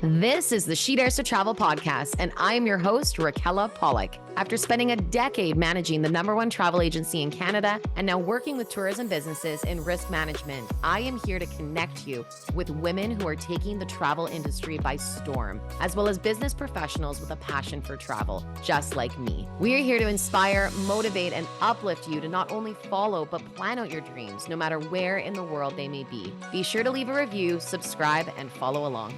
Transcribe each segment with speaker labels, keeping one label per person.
Speaker 1: This is the She Dares to Travel podcast, and I am your host, Raquella Pollock. After spending a decade managing the #1 travel agency in Canada and now working with tourism businesses in risk management, I am here to connect you with women who are taking the travel industry by storm, as well as business professionals with a passion for travel, just like me. We are here to inspire, motivate, and uplift you to not only follow, but plan out your dreams, no matter where in the world they may be. Be sure to leave a review, subscribe, and follow along.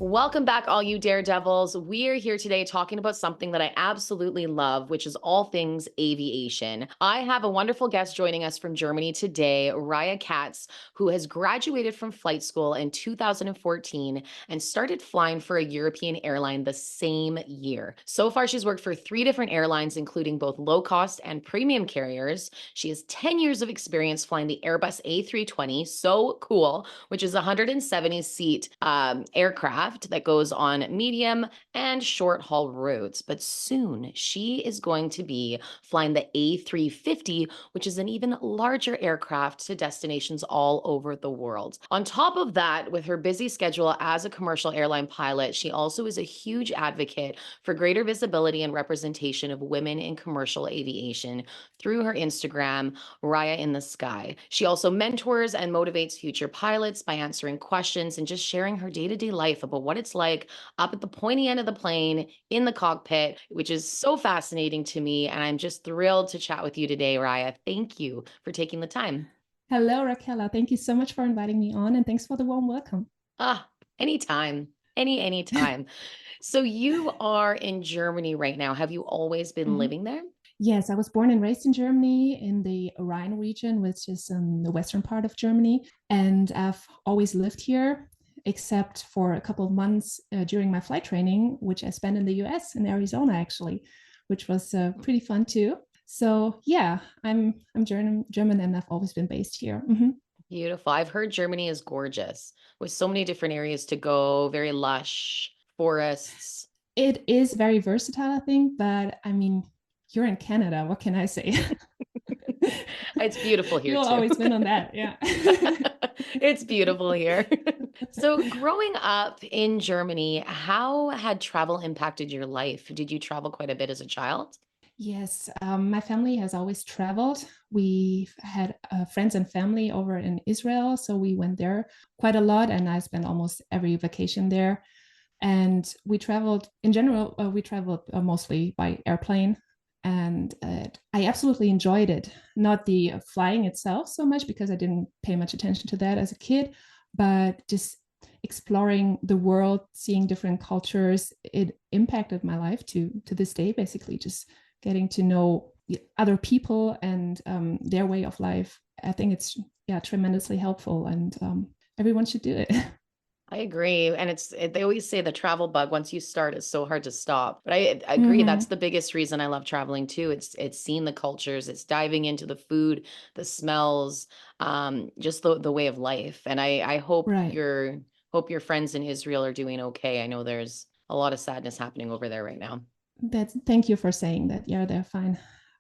Speaker 1: Welcome back, all you daredevils. We are here today talking about something that I absolutely love, which is all things aviation. I have a wonderful guest joining us from Germany today, Raja Katz, who has graduated from flight school in 2014 and started flying for a European airline the same year. So far, she's worked for 3 different airlines, including both low-cost and premium carriers. She has 10 years of experience flying the Airbus A320, so cool, which is a 170-seat aircraft that goes on medium and short haul routes. But soon she is going to be flying the A350, which is an even larger aircraft to destinations all over the world. On top of that, with her busy schedule as a commercial airline pilot, she also is a huge advocate for greater visibility and representation of women in commercial aviation through her Instagram, Raya in the Sky. She also mentors and motivates future pilots by answering questions and just sharing her day-to-day life about what it's like up at the pointy end of the plane in the cockpit, which is so fascinating to me. And I'm just thrilled to chat with you today, Raya. Thank you for taking the time.
Speaker 2: Hello, Raquella. Thank you so much for inviting me on, and thanks for the warm welcome.
Speaker 1: Anytime. Anytime. So you are in Germany right now. Have you always been living there?
Speaker 2: Yes, I was born and raised in Germany in the Rhine region, which is the western part of Germany. And I've always lived here, except for a couple of months during my flight training, which I spent in the US, in Arizona, actually, which was pretty fun too. So yeah, I'm German, and I've always been based here.
Speaker 1: Beautiful. I've heard Germany is gorgeous with so many different areas to go, very lush forests.
Speaker 2: It is very versatile, I think, but I mean, you're in Canada. What can I say?
Speaker 1: It's beautiful here
Speaker 2: You'll
Speaker 1: too.
Speaker 2: always win on that. Yeah.
Speaker 1: It's beautiful here. So growing up in Germany, how had travel impacted your life? Did you travel quite a bit as a child?
Speaker 2: Yes, my family has always traveled. We've had friends and family over in Israel, so we went there quite a lot, and I spent almost every vacation there. And we traveled in general, we traveled mostly by airplane, and I absolutely enjoyed it. Not the flying itself so much, because I didn't pay much attention to that as a kid, but just exploring the world, seeing different cultures. It impacted my life to this day, basically, just getting to know other people and their way of life. I think it's tremendously helpful, and everyone should do it.
Speaker 1: I agree. And they always say the travel bug, once you start, it's so hard to stop. But I agree. That's the biggest reason I love traveling too. It's seeing the cultures, it's diving into the food, the smells, just the way of life. And I hope
Speaker 2: Right.
Speaker 1: hope your friends in Israel are doing okay. I know there's a lot of sadness happening over there right now.
Speaker 2: Thank you for saying that. Yeah, they're fine.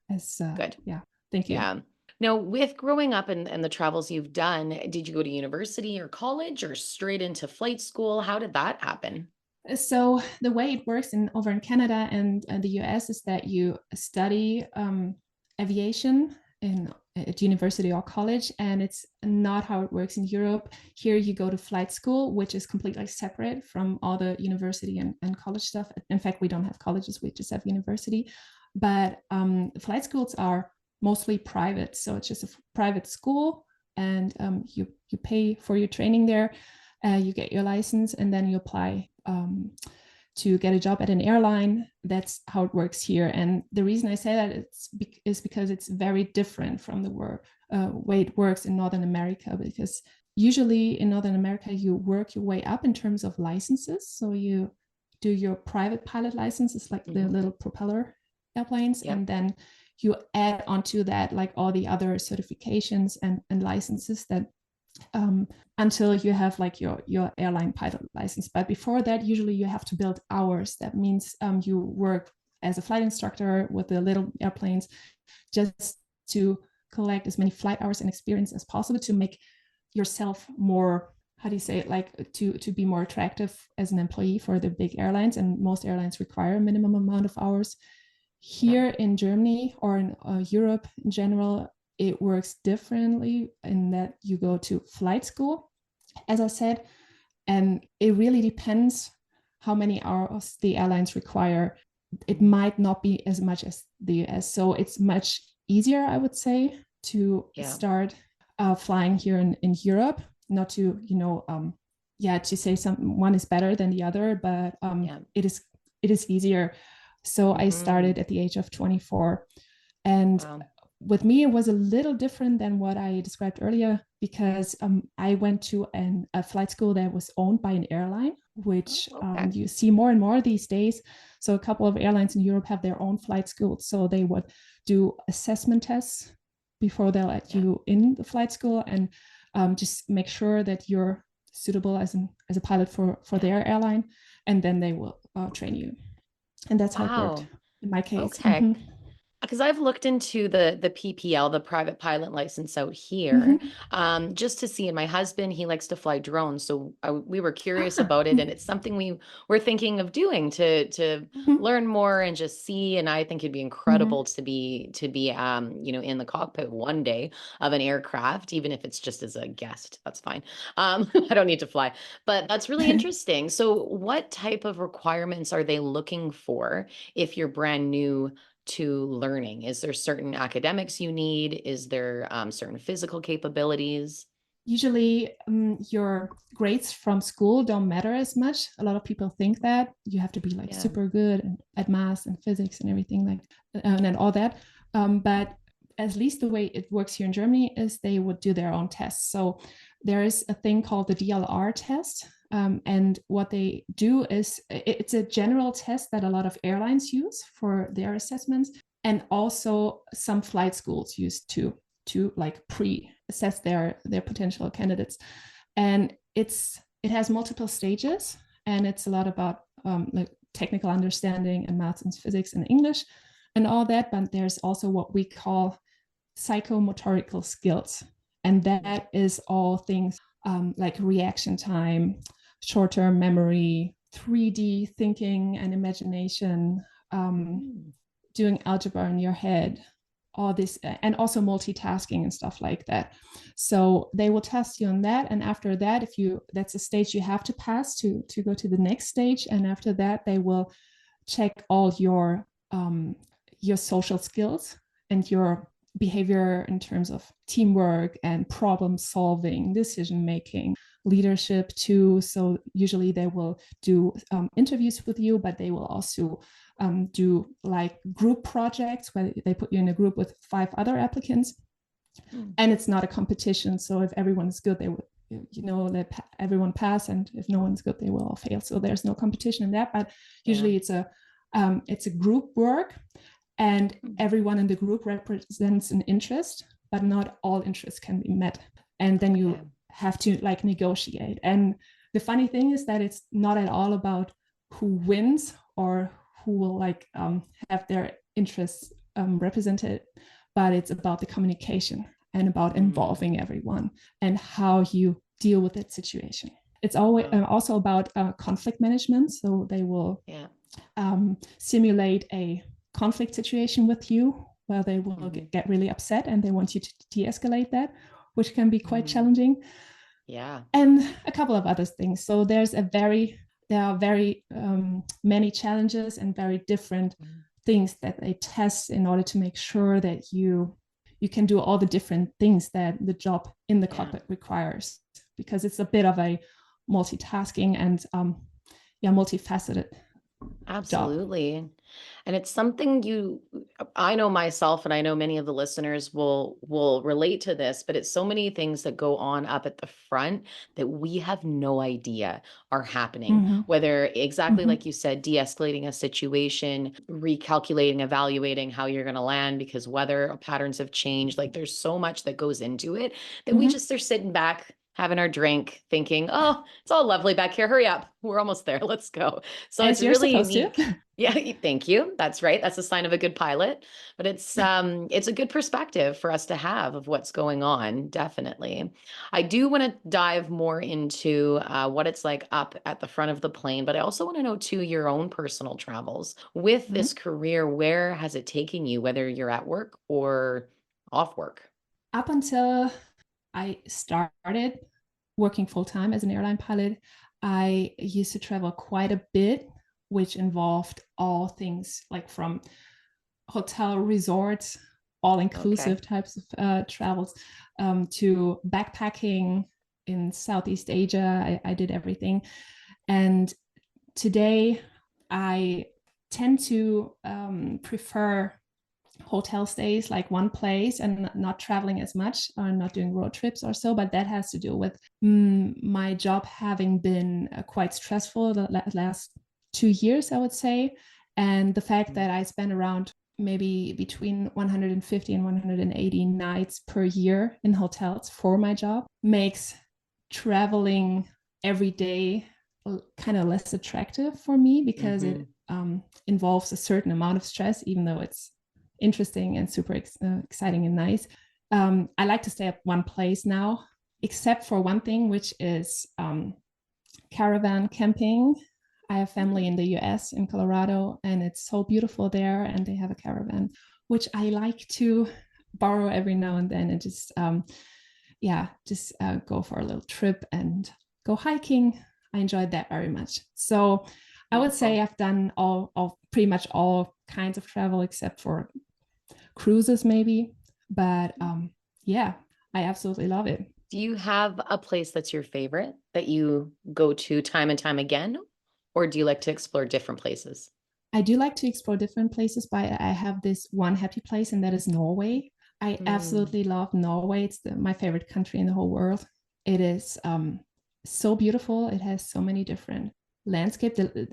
Speaker 2: As
Speaker 1: Good.
Speaker 2: yeah, thank you.
Speaker 1: Yeah. Now, with growing up and the travels you've done, did you go to university or college or straight into flight school? How did that happen?
Speaker 2: So the way it works over in Canada and the US is that you study aviation at university or college, and it's not how it works in Europe. Here you go to flight school, which is completely separate from all the university and college stuff. In fact, we don't have colleges, we just have university. But flight schools are mostly private, so it's just a private school, and you pay for your training there. You get your license, and then you apply to get a job at an airline. That's how it works here. And the reason I say that is because it's very different from the way it works in Northern America. Because usually in Northern America, you work your way up in terms of licenses. So you do your private pilot license, it's like the little propeller airplanes, and then you add onto that like all the other certifications and licenses that until you have like your airline pilot license. But before that, usually you have to build hours. That means you work as a flight instructor with the little airplanes just to collect as many flight hours and experience as possible to make yourself more, how do you say it, like to be more attractive as an employee for the big airlines. And most airlines require a minimum amount of hours.
Speaker 1: Yeah.
Speaker 2: Here in Germany or in Europe in general, it works differently in that you go to flight school, as I said, and it really depends how many hours the airlines require. It might not be as much as the US. So it's much easier, I would say, to
Speaker 1: Yeah.
Speaker 2: start flying here in Europe. Not to, to say one is better than the other, but
Speaker 1: Yeah.
Speaker 2: it is easier. So I
Speaker 1: Mm-hmm.
Speaker 2: started at the age of 24. And
Speaker 1: Wow.
Speaker 2: with me, it was a little different than what I described earlier because I went to a flight school that was owned by an airline, which
Speaker 1: Oh, okay.
Speaker 2: you see more and more these days. So a couple of airlines in Europe have their own flight schools. So they would do assessment tests before they let
Speaker 1: Yeah.
Speaker 2: you in the flight school and just make sure that you're suitable as a pilot for
Speaker 1: Yeah.
Speaker 2: their airline, and then they will train you. And that's how it worked
Speaker 1: Wow.
Speaker 2: in my case.
Speaker 1: Okay. Because I've looked into the PPL, the private pilot license out here,
Speaker 2: Mm-hmm.
Speaker 1: just to see. And my husband, he likes to fly drones, so we were curious
Speaker 2: Ah,
Speaker 1: about it, and it's something we were thinking of doing to
Speaker 2: mm-hmm.
Speaker 1: learn more and just see. And I think it'd be
Speaker 2: Mm-hmm.
Speaker 1: incredible to be in the cockpit one day of an aircraft, even if it's just as a guest. That's fine. I don't need to fly, but that's really interesting. So, what type of requirements are they looking for if you're brand new to learning? Is there certain academics you need? Is there certain physical capabilities?
Speaker 2: Usually, your grades from school don't matter as much. A lot of people think that you have to be like
Speaker 1: Yeah.
Speaker 2: super good at math and physics and everything like and all that. But at least the way it works here in Germany is they would do their own tests. So there is a thing called the DLR test. And what they do is it's a general test that a lot of airlines use for their assessments, and also some flight schools use to like pre-assess their potential candidates. And it has multiple stages, and it's a lot about like technical understanding and maths and physics and English and all that. But there's also what we call psychomotorical skills, and
Speaker 1: Mm.
Speaker 2: that is all things like reaction time, short-term memory, 3D thinking and imagination, um,
Speaker 1: Mhm.
Speaker 2: doing algebra in your head, all this, and also multitasking and stuff like that. So they will test you on that, and after that, if you that's a stage you have to pass to go to the next stage, and after that they will check all your social skills and your behavior in terms of teamwork and problem solving, decision making, leadership too. So usually they will do interviews with you, but they will also do like group projects where they put you in a group with 5 other applicants,
Speaker 1: Mm.
Speaker 2: and it's not a competition. So if everyone is good, they will, let everyone pass, and if no one's good, they will all fail. So there's no competition in that. But
Speaker 1: Yeah.
Speaker 2: usually it's a group work, and
Speaker 1: Mm.
Speaker 2: everyone in the group represents an interest, but not all interests can be met. And then
Speaker 1: Okay.
Speaker 2: you have to like negotiate. And the funny thing is that it's not at all about who wins or who will like have their interests represented, but it's about the communication and about
Speaker 1: Mm.
Speaker 2: involving everyone and how you deal with that situation. It's always
Speaker 1: Wow.
Speaker 2: also about conflict management. So they will
Speaker 1: Yeah.
Speaker 2: simulate a conflict situation with you where they will
Speaker 1: Hmm.
Speaker 2: get really upset and they want you to de-escalate that, which can be quite
Speaker 1: Mm.
Speaker 2: challenging,
Speaker 1: Yeah.
Speaker 2: and a couple of other things. So there are very many challenges and very different
Speaker 1: Mm.
Speaker 2: things that they test in order to make sure that you can do all the different things that the job in the
Speaker 1: Yeah.
Speaker 2: cockpit requires, because it's a bit of a multitasking and multifaceted job.
Speaker 1: Absolutely. And it's something I know myself and I know many of the listeners will relate to this, but it's so many things that go on up at the front that we have no idea are happening.
Speaker 2: Mm-hmm.
Speaker 1: Whether exactly
Speaker 2: Mm-hmm.
Speaker 1: like you said, de-escalating a situation, recalculating, evaluating how you're going to land because weather patterns have changed. Like there's so much that goes into it that we
Speaker 2: Mm-hmm.
Speaker 1: just are sitting back having our drink, thinking, oh, it's all lovely back here. Hurry up. We're almost there. Let's go. So it's
Speaker 2: As you're
Speaker 1: really
Speaker 2: supposed to.
Speaker 1: unique. Yeah, thank you. That's right. That's a sign of a good pilot. But it's a good perspective for us to have of what's going on, definitely. I do want to dive more into what it's like up at the front of the plane, but I also want to know too your own personal travels. With
Speaker 2: Mhm.
Speaker 1: this career, where has it taken you, whether you're at work or off work?
Speaker 2: Up until I started working full time as an airline pilot, I used to travel quite a bit, which involved all things like from hotel resorts, all
Speaker 1: Okay.
Speaker 2: inclusive types of travels, to backpacking in Southeast Asia. I did everything. And today I tend to prefer hotel stays, like one place, and not traveling as much or not doing road trips or so. But that has to do with my job having been quite stressful the last 2 years, I would say. And the fact that I spend around maybe between 150 and 180 nights per year in hotels for my job makes traveling every day kind of less attractive for me, because
Speaker 1: Mm-hmm.
Speaker 2: it involves a certain amount of stress, even though it's interesting and super exciting and nice. I like to stay at one place now, except for one thing, which is caravan camping. I have family in the US, in Colorado, and it's so beautiful there. And they have a caravan, which I like to borrow every now and then and just, go for a little trip and go hiking. I enjoyed that very much. So I would say
Speaker 1: Beautiful.
Speaker 2: I've done all pretty much all kinds of travel except for cruises maybe. But yeah, I absolutely love it.
Speaker 1: Do you have a place that's your favorite that you go to time and time again? Or do you like to explore different places?
Speaker 2: I do like to explore different places, but I have this one happy place, and that is Norway. I
Speaker 1: Mm,
Speaker 2: absolutely love Norway. It's my favorite country in the whole world. It is so beautiful. It has so many different landscapes. The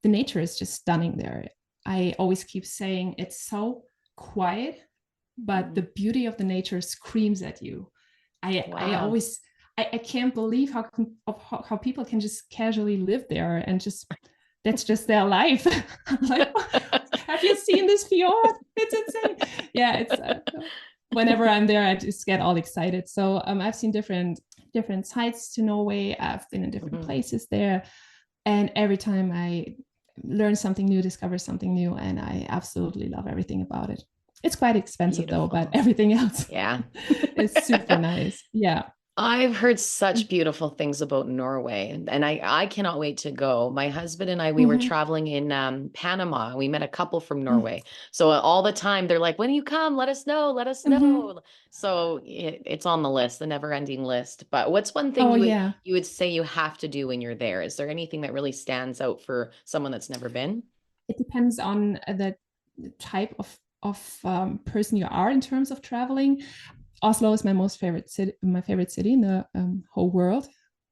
Speaker 2: nature is just stunning there. I always keep saying it's so quiet, but the
Speaker 1: mhm.
Speaker 2: beauty of the nature screams at you. I
Speaker 1: Wow.
Speaker 2: always I can't believe how people can just casually live there and just that's just their life. Like, have you seen this fjord? It's insane. Yeah, it's whenever I'm there, I just get all excited. So I've seen different sites to Norway. I've been in different
Speaker 1: Mhm.
Speaker 2: places there, and every time I learn something new, discover something new, and I absolutely love everything about it. It's quite expensive though, but
Speaker 1: Beautiful.
Speaker 2: everything else
Speaker 1: Yeah.
Speaker 2: is super nice. Yeah.
Speaker 1: I've heard such beautiful things about Norway, and I cannot wait to go. My husband and I, we were
Speaker 2: Mm-hmm.
Speaker 1: traveling in Panama. We met a couple from
Speaker 2: Mm-hmm.
Speaker 1: Norway. So all the time they're like, when you come, let us know, let us
Speaker 2: Mm-hmm.
Speaker 1: know. So it's on the list, the never-ending list. But what's one thing
Speaker 2: Oh
Speaker 1: you would
Speaker 2: yeah.
Speaker 1: you would say you have to do when you're there? Is there anything that really stands out for someone that's never been?
Speaker 2: It depends on the type of person you are in terms of traveling. Oslo is my favorite city in the whole world.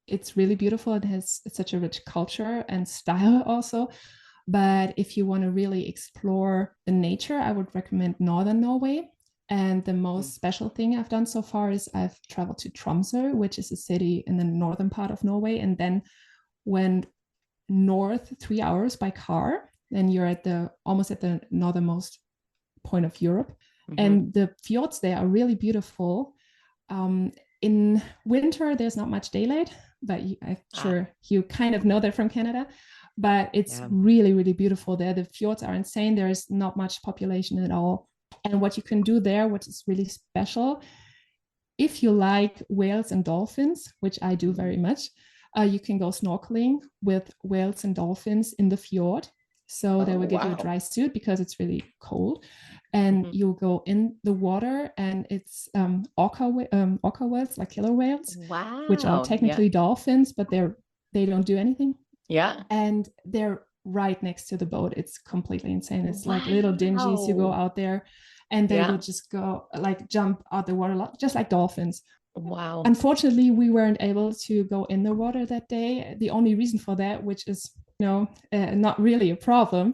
Speaker 2: It's really beautiful. It has such a rich culture and style also. But if you want to really explore the nature, I would recommend northern Norway. And the
Speaker 1: Mm.
Speaker 2: most special thing I've done so far is I've traveled to Tromsø, which is a city in the northern part of Norway, and then went north 3 hours by car. Then you're at the almost at the northernmost point of Europe.
Speaker 1: Hmm.
Speaker 2: And the fjords there are really beautiful. Um, in winter, there's not much daylight, but I'm
Speaker 1: Ah,
Speaker 2: sure you kind of know that from Canada. But it's
Speaker 1: yeah.
Speaker 2: really, really beautiful there. The fjords are insane. There is not much population at all. And what you can do there, what is really special, if you like whales and dolphins, which I do
Speaker 1: Mhm.
Speaker 2: very much, you can go snorkeling with whales and dolphins in the fjord. So they
Speaker 1: Oh,
Speaker 2: will give you a
Speaker 1: wow.
Speaker 2: dry suit because it's really cold, and
Speaker 1: Mhm.
Speaker 2: you'll go in the water, and it's orca whales, like killer whales, which are
Speaker 1: Wow. Yeah.
Speaker 2: technically dolphins, but they don't do anything,
Speaker 1: Yeah.
Speaker 2: and they're right next to the boat. It's completely insane. It's like little dingies. You go
Speaker 1: Wow.
Speaker 2: out there, and they will
Speaker 1: Yeah.
Speaker 2: just go like jump out the water, just like dolphins.
Speaker 1: Wow.
Speaker 2: Unfortunately, we weren't able to go in the water that day. The only reason for that, which is not really a problem,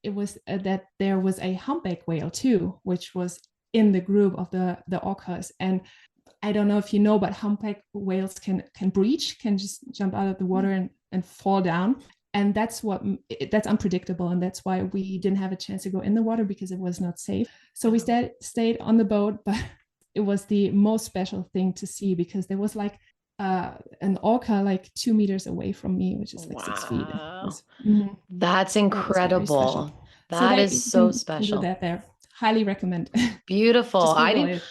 Speaker 2: it was that there was a humpback whale too, which was in the group of the orcas, and I don't know if you know, but humpback whales can breach, can just jump out of the water and fall down. And that's unpredictable. And that's why we didn't have a chance to go in the water, because it was not safe. So we stayed on the boat, but it was the most special thing to see, because there was like an orca like 2 meters away from me, which is like 6 feet.
Speaker 1: That's
Speaker 2: That was very special.
Speaker 1: incredible.
Speaker 2: So
Speaker 1: That
Speaker 2: that
Speaker 1: is
Speaker 2: you
Speaker 1: so
Speaker 2: can do
Speaker 1: special.
Speaker 2: that there. Highly recommend.
Speaker 1: Beautiful.
Speaker 2: Just Google it.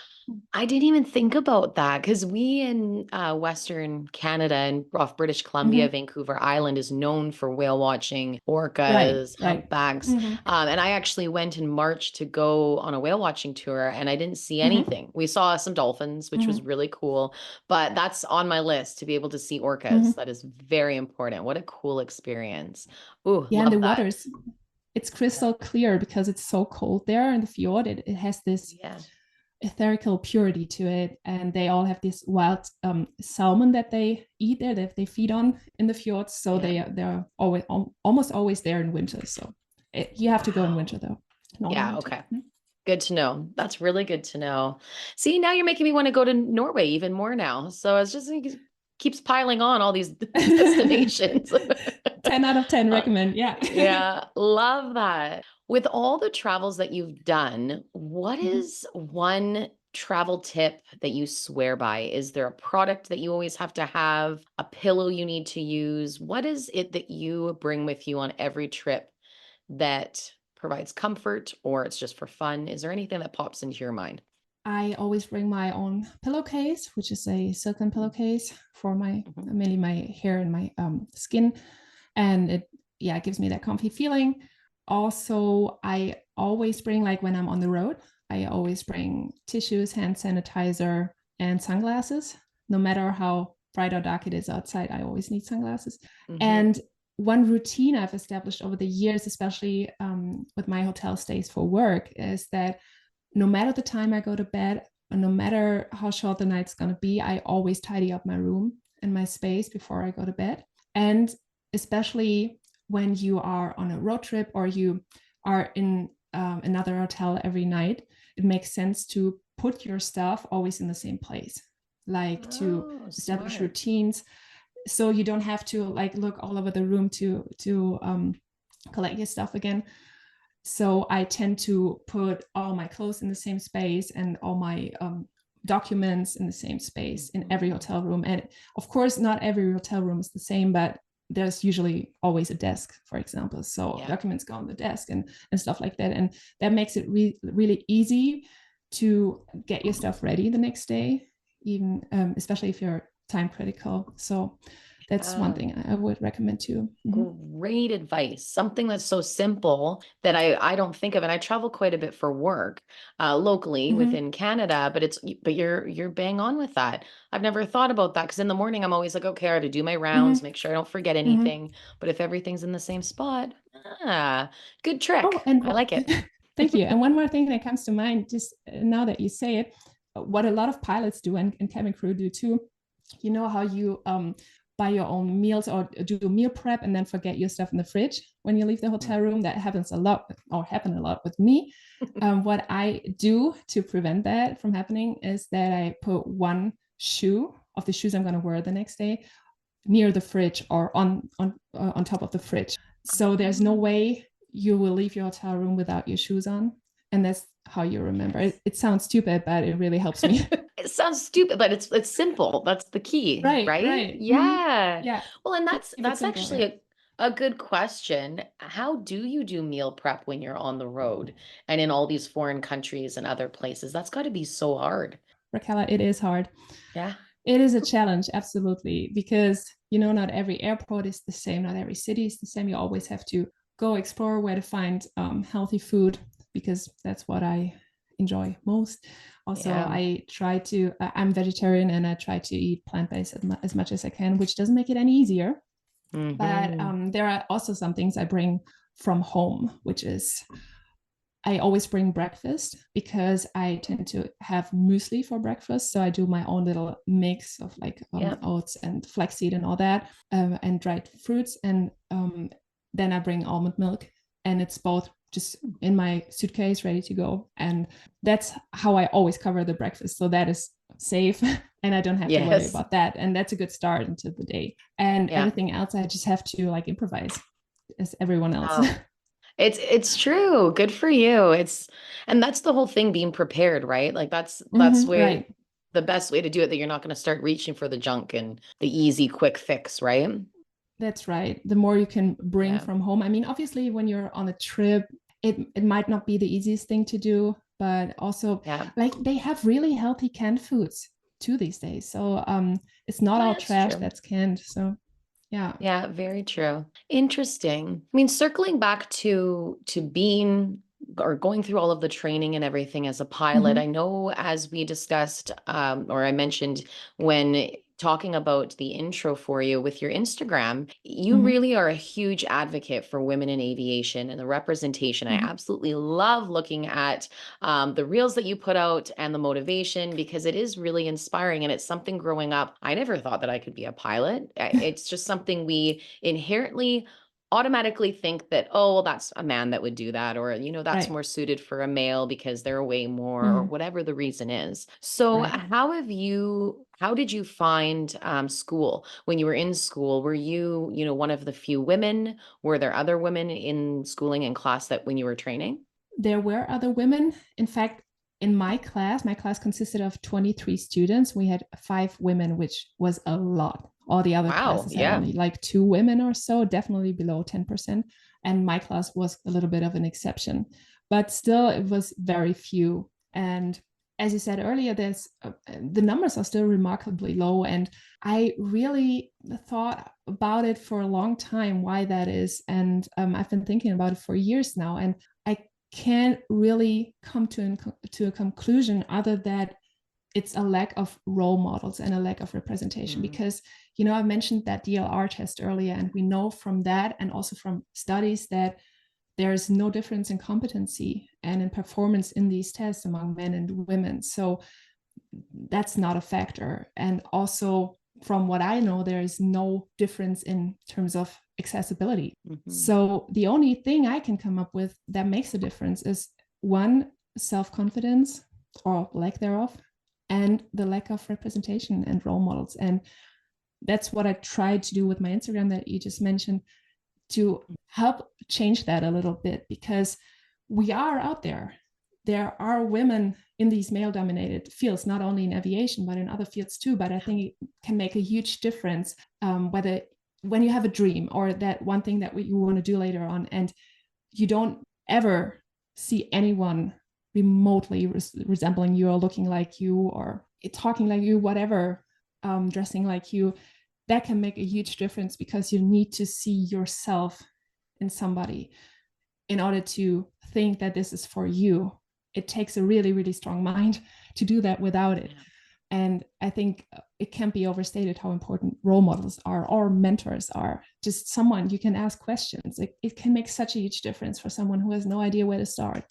Speaker 1: I didn't even think about that because we in Western Canada and off British Columbia, Vancouver Island is known for whale watching, orcas,
Speaker 2: Right.
Speaker 1: humpbacks. And I actually went in March to go on a whale watching tour and I didn't see anything. We saw some dolphins, which was really cool, but that's on my list to be able to see orcas. That is very important. What a cool experience. Ooh,
Speaker 2: Yeah, and the
Speaker 1: love that.
Speaker 2: waters, it's crystal clear because it's so cold there in the fjord. It has this etherical purity to it, and they all have this wild salmon that they eat there, that they feed on in the fjords. So they're always almost always there in winter. So you have to go in winter though.
Speaker 1: Yeah, okay. Good to know. That's really good to know. See, now you're making me want to go to Norway even more now. So it's just it keeps piling on all these destinations.
Speaker 2: 10 out of 10 recommend. Yeah.
Speaker 1: Yeah, love that. With all the travels that you've done, what is one travel tip that you swear by? Is there a product that you always have to have, a pillow you need to use? What is it that you bring with you on every trip that provides comfort, or it's just for fun? Is there anything that pops into your mind?
Speaker 2: I always bring my own pillowcase, which is a silken pillowcase for my mainly my hair and my skin, and it gives me that comfy feeling. Also, I always bring, like when I'm on the road, I always bring tissues, hand sanitizer, and sunglasses. No matter how bright or dark it is outside, I always need sunglasses. And one routine I've established over the years, especially with my hotel stays for work, is that no matter the time I go to bed, or no matter how short the night's going to be, I always tidy up my room and my space before I go to bed. And especially when you are on a road trip or you are in another hotel every night, it makes sense to put your stuff always in the same place, like to establish routines, so you don't have to like look all over the room to collect your stuff again. So I tend to put all my clothes in the same space and all my documents in the same space in every hotel room. And of course, not every hotel room is the same, but there's usually always a desk, for example. So documents go on the desk and stuff like that. And that makes it really easy to get your stuff ready the next day, even especially if you're time critical. So that's one thing I would recommend too.
Speaker 1: Great advice. Something that's so simple that I don't think of, and I travel quite a bit for work locally within Canada, but you're bang on with that. I've never thought about that because in the morning I'm always like, okay, I have to do my rounds, make sure I don't forget anything. But if everything's in the same spot, good trick.
Speaker 2: Oh, and
Speaker 1: I like it.
Speaker 2: thank you. And one more thing that comes to mind, just now that you say it, what a lot of pilots do and cabin crew do too. You know how you buy your own meals or do meal prep and then forget your stuff in the fridge when you leave the hotel room? That happens a lot, or happened a lot with me. What I do to prevent that from happening is that I put one shoe of the shoes I'm going to wear the next day near the fridge or on top of the fridge. So there's no way you will leave your hotel room without your shoes on. And that's how you remember. It sounds stupid, but it really helps me.
Speaker 1: It sounds stupid, but it's simple. That's the key, right? Yeah.
Speaker 2: Yeah.
Speaker 1: Well, and that's
Speaker 2: simple,
Speaker 1: actually a good question. How do you do meal prep when you're on the road and in all these foreign countries and other places? That's got to be so hard.
Speaker 2: Raquel, it is hard.
Speaker 1: Yeah.
Speaker 2: It is a challenge, absolutely, because not every airport is the same, not every city is the same. You always have to go explore where to find healthy food, because that's what I enjoy most. Also, I try to, I'm vegetarian and I try to eat plant-based as much as I can, which doesn't make it any easier. But there are also some things I bring from home, which is I always bring breakfast because I tend to have muesli for breakfast. So I do my own little mix of like oats and flaxseed and all that, and dried fruits. And then I bring almond milk, and it's both just in my suitcase ready to go. And that's how I always cover the breakfast. So that is safe and I don't have to worry
Speaker 1: Yes.
Speaker 2: about that. And that's a good start into the day. And
Speaker 1: Yeah.
Speaker 2: everything else, I just have to like improvise as everyone else.
Speaker 1: Oh, it's true. Good for you. And that's the whole thing, being prepared, right? Like that's way
Speaker 2: Right.
Speaker 1: the best way to do it, that you're not going to start reaching for the junk and the easy quick fix, right?
Speaker 2: That's right. The more you can bring
Speaker 1: Yeah.
Speaker 2: from home. I mean, obviously, when you're on a trip, it might not be the easiest thing to do, but also
Speaker 1: Yeah.
Speaker 2: like they have really healthy canned foods too these days. So it's not all
Speaker 1: That's
Speaker 2: trash
Speaker 1: true.
Speaker 2: that's canned. So yeah.
Speaker 1: Yeah, very true. Interesting. I mean, circling back to being or going through all of the training and everything as a pilot, I
Speaker 2: Hmm.
Speaker 1: know as we discussed, or I mentioned when talking about the intro for you with your Instagram, you
Speaker 2: Hmm.
Speaker 1: really are a huge advocate for women in aviation and the representation. I
Speaker 2: Hmm.
Speaker 1: absolutely love looking at the reels that you put out and the motivation, because it is really inspiring. And it's something growing up, I never thought that I could be a pilot. It's just something we inherently automatically think that, oh, well, that's a man that would do that, or, that's
Speaker 2: Right.
Speaker 1: more suited for a male because they're way more, or
Speaker 2: Hmm.
Speaker 1: whatever the reason is. So
Speaker 2: Right.
Speaker 1: how did you find school when you were in school? Were you, one of the few women? Were there other women in schooling in class that when you were training?
Speaker 2: There were other women. In fact, in my class consisted of 23 students. We had 5 women, which was a lot. All the other
Speaker 1: Wow.
Speaker 2: classes had
Speaker 1: Yeah.
Speaker 2: only like 2 women or so, definitely below 10%. And my class was a little bit of an exception, but still, it was very few. And as you said earlier, the numbers are still remarkably low. And I really thought about it for a long time why that is. And I've been thinking about it for years now. And I can't really come to a conclusion other that it's a lack of role models and a lack of representation.
Speaker 1: Mm,
Speaker 2: Because I mentioned that DLR test earlier, and we know from that and also from studies that there's no difference in competency and in performance in these tests among men and women. So that's not a factor. And also, from what I know, there is no difference in terms of accessibility.
Speaker 1: mhm.
Speaker 2: So the only thing I can come up with that makes a difference is one, self-confidence or lack thereof, and the lack of representation and role models. And that's what I tried to do with my Instagram that you just mentioned, to help change that a little bit, because we are out there. There are women in these male dominated fields, not only in aviation, but in other fields too. But I think it can make a huge difference, whether when you have a dream or that one thing that you want to do later on, and you don't ever see anyone remotely resembling you or looking like you or talking like you, whatever, dressing like you, that can make a huge difference, because you need to see yourself in somebody in order to think that this is for you. It takes a really, really strong mind to do that without it.
Speaker 1: Yeah.
Speaker 2: And I think it can't be overstated how important role models are, or mentors are. Just someone you can ask questions. It can make such a huge difference for someone who has no idea where to start.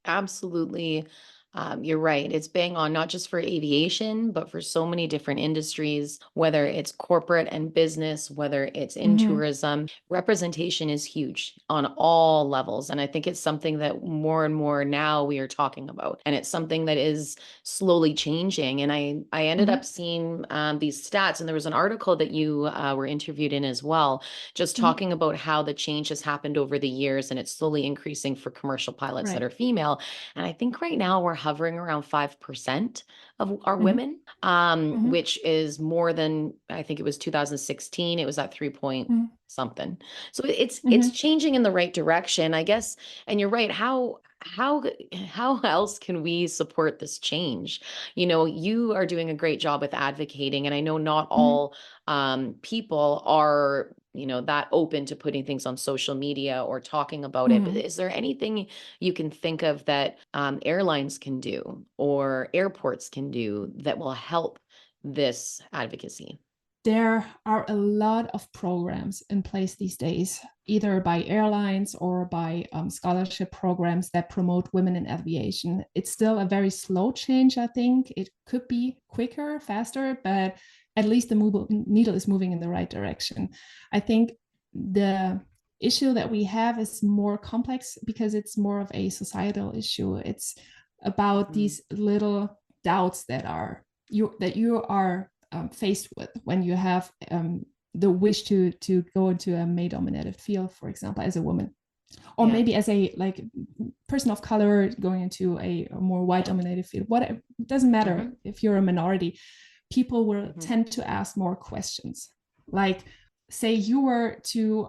Speaker 1: Absolutely. You're right. It's bang on, not just for aviation, but for so many different industries, whether it's corporate and business, whether it's in
Speaker 2: Mm-hmm.
Speaker 1: tourism. Representation is huge on all levels. And I think it's something that more and more now we are talking about. And it's something that is slowly changing. And I ended up
Speaker 2: Mm-hmm.
Speaker 1: seeing these stats, and there was an article that you were interviewed in as well, just
Speaker 2: Mm-hmm.
Speaker 1: talking about how the change has happened over the years, and it's slowly increasing for commercial pilots that
Speaker 2: Right.
Speaker 1: are female. And I think right now we're hovering around 5% of our
Speaker 2: Mm-hmm.
Speaker 1: women,
Speaker 2: Mm-hmm.
Speaker 1: which is more than, I think it was 2016. It was at 3 point something. So it's
Speaker 2: Mm-hmm.
Speaker 1: changing in the right direction, I guess. And you're right. How else can we support this change? You are doing a great job with advocating, and I know not
Speaker 2: Mm-hmm.
Speaker 1: all people are, that open to putting things on social media or talking about it. But
Speaker 2: Mm-hmm.
Speaker 1: is there anything you can think of that airlines can do or airports can do that will help this advocacy?
Speaker 2: There are a lot of programs in place these days, either by airlines or by scholarship programs that promote women in aviation. It's still a very slow change, I think. It could be quicker, faster, but at least the needle is moving in the right direction. I think the issue that we have is more complex because it's more of a societal issue. It's about
Speaker 1: Mm,
Speaker 2: these little doubts that are you are faced with when you have the wish to go into a male dominated field, for example, as a woman, or
Speaker 1: Yeah.
Speaker 2: maybe as a like person of color going into a more white dominated field. What, it doesn't matter if you're a minority, people will tend to ask more questions. Like, say you were to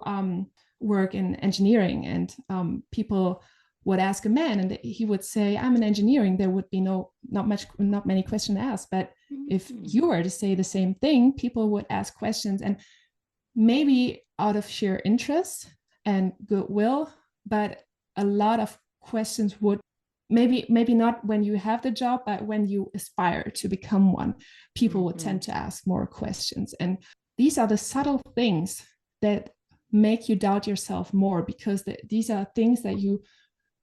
Speaker 2: work in engineering, and people would ask a man, and he would say, "I'm an engineering." There would be not many questions asked. But if you were to say the same thing, people would ask questions, and maybe out of sheer interest and goodwill, but a lot of questions would maybe not when you have the job, but when you aspire to become one, people would tend to ask more questions. And these are the subtle things that make you doubt yourself more, because these are things that you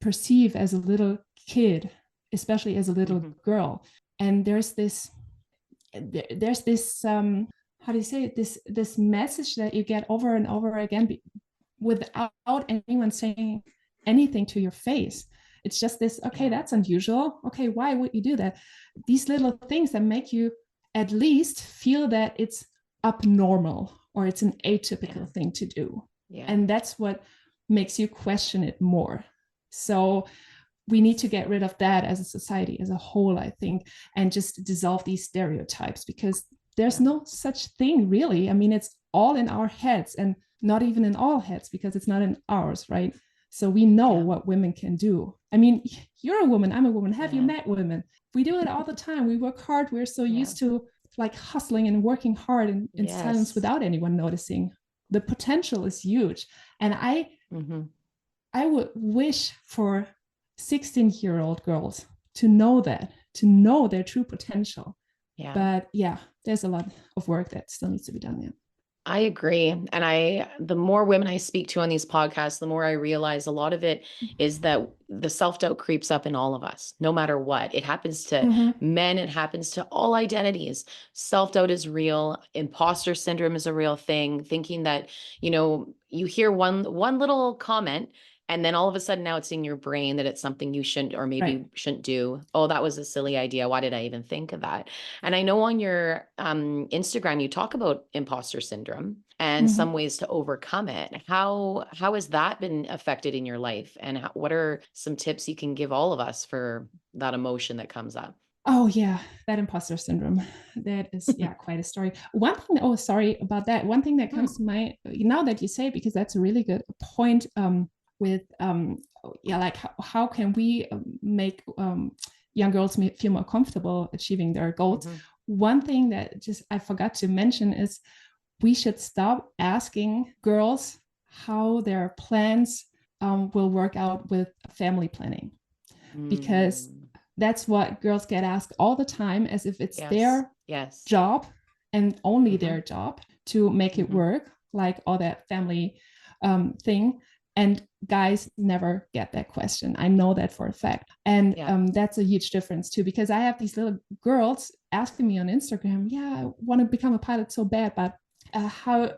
Speaker 2: perceive as a little kid, especially as a little girl. And there's this how do you say it, this message that you get over and over again without anyone saying anything to your face. It's just this, okay, that's unusual. Okay, why would you do that? These little things that make you at least feel that it's abnormal or it's an atypical thing to do. And that's what makes you question it more. So we need to get rid of that as a society as a whole, I think, and just dissolve these stereotypes, because there's no such thing really. I mean, it's all in our heads, and not even in all heads, because it's not in ours, right? So we know what women can do. I mean, you're a woman, I'm a woman. Have you met women? We do it all the time. We work hard. We're so used to like hustling and working hard in silence without anyone noticing. The potential is huge. And I would wish for 16-year-old girls to know their true potential. But there's a lot of work that still needs to be done.
Speaker 1: I agree. And the more women I speak to on these podcasts, the more I realize a lot of it is that the self-doubt creeps up in all of us, no matter what. It happens to men, it happens to all identities. Self-doubt is real. Imposter syndrome is a real thing. Thinking that, you hear one little comment, and then all of a sudden now it's in your brain that it's something you shouldn't, or maybe shouldn't do. Oh, that was a silly idea. Why did I even think of that? And I know on your Instagram, you talk about imposter syndrome and some ways to overcome it. How has that been affected in your life? And what are some tips you can give all of us for that emotion that comes up?
Speaker 2: Oh yeah, that imposter syndrome. That is quite a story. One thing, oh sorry about that. One thing that comes to mind now that you say, because that's a really good point, with like how can we make young girls feel more comfortable achieving their goals. One thing that just I forgot to mention is we should stop asking girls how their plans will work out with family planning, because that's what girls get asked all the time, as if it's their job and only their job to make it work, like all that family thing. And guys never get that question. I know that for a fact. And that's a huge difference too, because I have these little girls asking me on Instagram, I want to become a pilot so bad, but how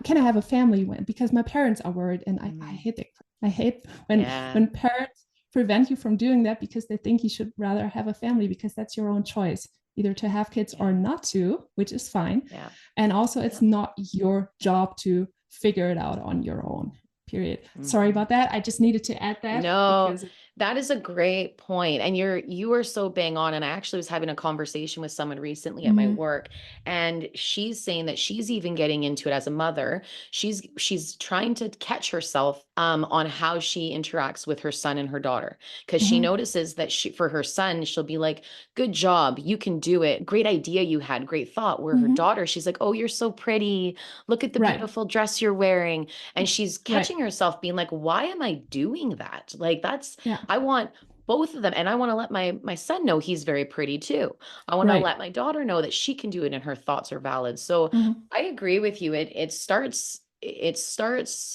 Speaker 2: can I have a family when, because my parents are worried. And I hate that. I hate when parents prevent you from doing that because they think you should rather have a family, because that's your own choice, either to have kids or not to, which is fine. And also it's not your job to figure it out on your own. Period. Sorry about that. I just needed to add that.
Speaker 1: No, that is a great point. And you are so bang on. And I actually was having a conversation with someone recently at my work, and she's saying that she's even getting into it as a mother. She's trying to catch herself on how she interacts with her son and her daughter, because she notices that for her son, she'll be like, good job, you can do it. Great idea you had, great thought. Where her daughter, she's like, oh, you're so pretty. Look at the beautiful dress you're wearing. And she's catching herself being like, why am I doing that? Like I want both of them. And I want to let my son know he's very pretty too. I want to let my daughter know that she can do it and her thoughts are valid. So I agree with you. It starts,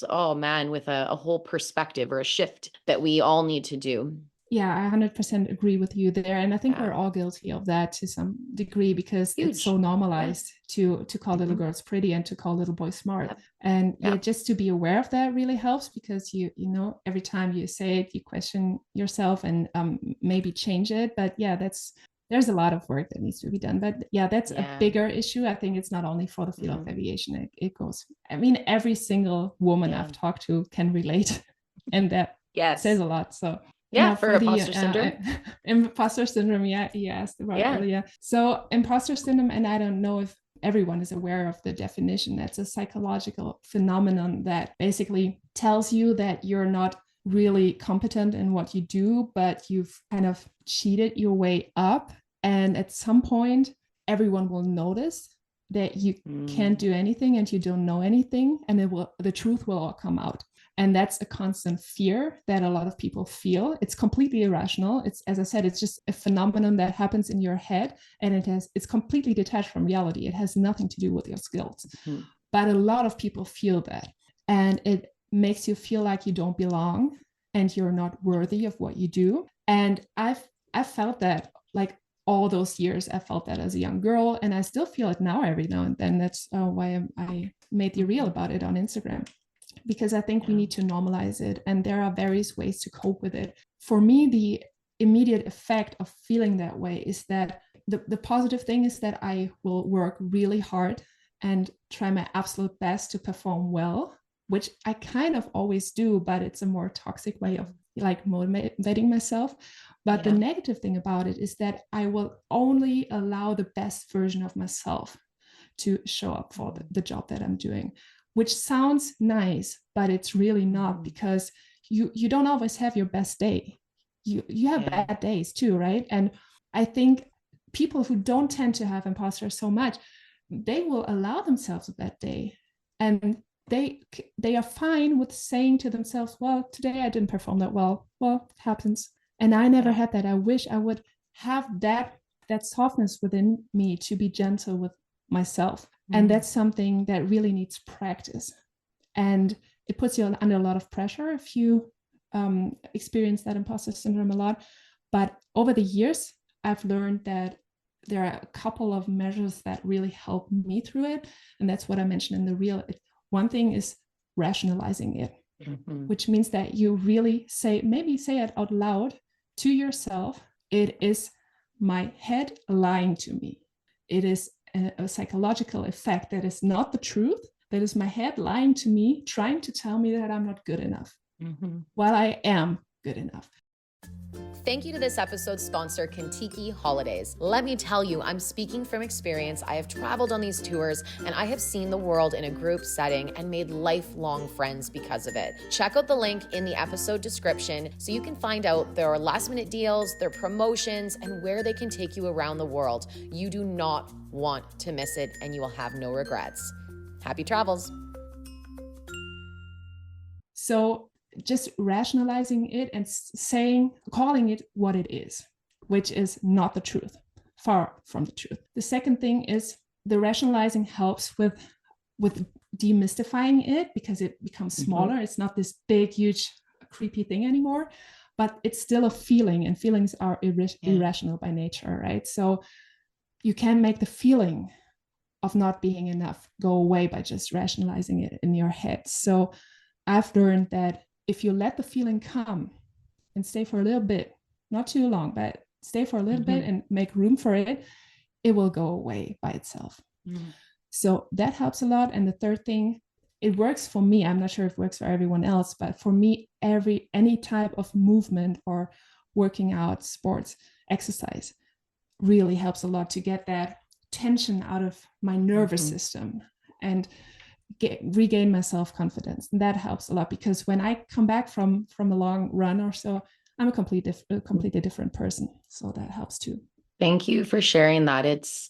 Speaker 1: oh man, with a whole perspective or a shift that we all need to do.
Speaker 2: Yeah, I 100% agree with you there. And I think we're all guilty of that to some degree, because it's so normalized to call little girls pretty and to call little boys smart. And just to be aware of that really helps, because you know, every time you say it, you question yourself and maybe change it. But that's there's a lot of work that needs to be done. But yeah, that's a
Speaker 1: Yeah.
Speaker 2: bigger issue. I think it's not only for the field of aviation. It goes, I mean, every single woman I've talked to can relate, and that says
Speaker 1: Yes.
Speaker 2: a lot. So
Speaker 1: Yeah.
Speaker 2: now
Speaker 1: For
Speaker 2: for the
Speaker 1: imposter syndrome.
Speaker 2: imposter syndrome, yeah, you asked about
Speaker 1: Yeah.
Speaker 2: earlier. So imposter syndrome, and I don't know if everyone is aware of the definition. That's a psychological phenomenon that basically tells you that you're not really competent in what you do, but you've kind of cheated your way up. And at some point, everyone will notice that you can't do anything and you don't know anything, and the truth will all come out. And that's a constant fear that a lot of people feel. It's completely irrational. It's, as I said, it's just a phenomenon that happens in your head, and it's completely detached from reality. It has nothing to do with your skills. But a lot of people feel that, and it makes you feel like you don't belong and you're not worthy of what you do. And I've felt that, like, all those years. I felt that as a young girl, and I still feel it now every now and then. That's why I made the reel about it on Instagram, because I think we need to normalize it, and there are various ways to cope with it. For me, the immediate effect of feeling that way is that the positive thing is that I will work really hard and try my absolute best to perform well, which I kind of always do, but it's a more toxic way of like motivating myself. But the negative thing about it is that I will only allow the best version of myself to show up for the job that I'm doing, which sounds nice, but it's really not, because you don't always have your best day. You have bad days too, right? And I think people who don't tend to have imposters so much, they will allow themselves a bad day, and they are fine with saying to themselves, well, today I didn't perform that well. Well, it happens. And I never had that. I wish I would have that softness within me to be gentle with myself. And that's something that really needs practice. And it puts you under a lot of pressure if you experience that imposter syndrome a lot. But over the years, I've learned that there are a couple of measures that really help me through it. And that's what I mentioned in the reel. One thing is rationalizing it, which means that you really maybe say it out loud to yourself. It is my head lying to me. It is a psychological effect that is not the truth. That is my head lying to me, trying to tell me that I'm not good enough, while I am good enough.
Speaker 1: Thank you to this episode's sponsor, Kentucky Holidays. Let me tell you, I'm speaking from experience. I have traveled on these tours, and I have seen the world in a group setting and made lifelong friends because of it. Check out the link in the episode description so you can find out their last-minute deals, their promotions, and where they can take you around the world. You do not want to miss it, and you will have no regrets. Happy travels.
Speaker 2: So just rationalizing it and calling it what it is, which is not the truth, far from the truth. The second thing is the rationalizing helps with demystifying it, because it becomes smaller. It's not this big, huge, creepy thing anymore, but it's still a feeling, and feelings are irrational by nature, right? So you can make the feeling of not being enough go away by just rationalizing it in your head. So I've learned that if you let the feeling come and stay for a little bit, not too long, but stay for a little bit and make room for it, it will go away by itself. So that helps a lot. And the third thing, it works for me. I'm not sure if it works for everyone else, but for me, any type of movement or working out, sports, exercise really helps a lot to get that tension out of my nervous system and regain my self-confidence. And that helps a lot, because when I come back from a long run or so, I'm a completely different person. So that helps too.
Speaker 1: Thank you for sharing that. It's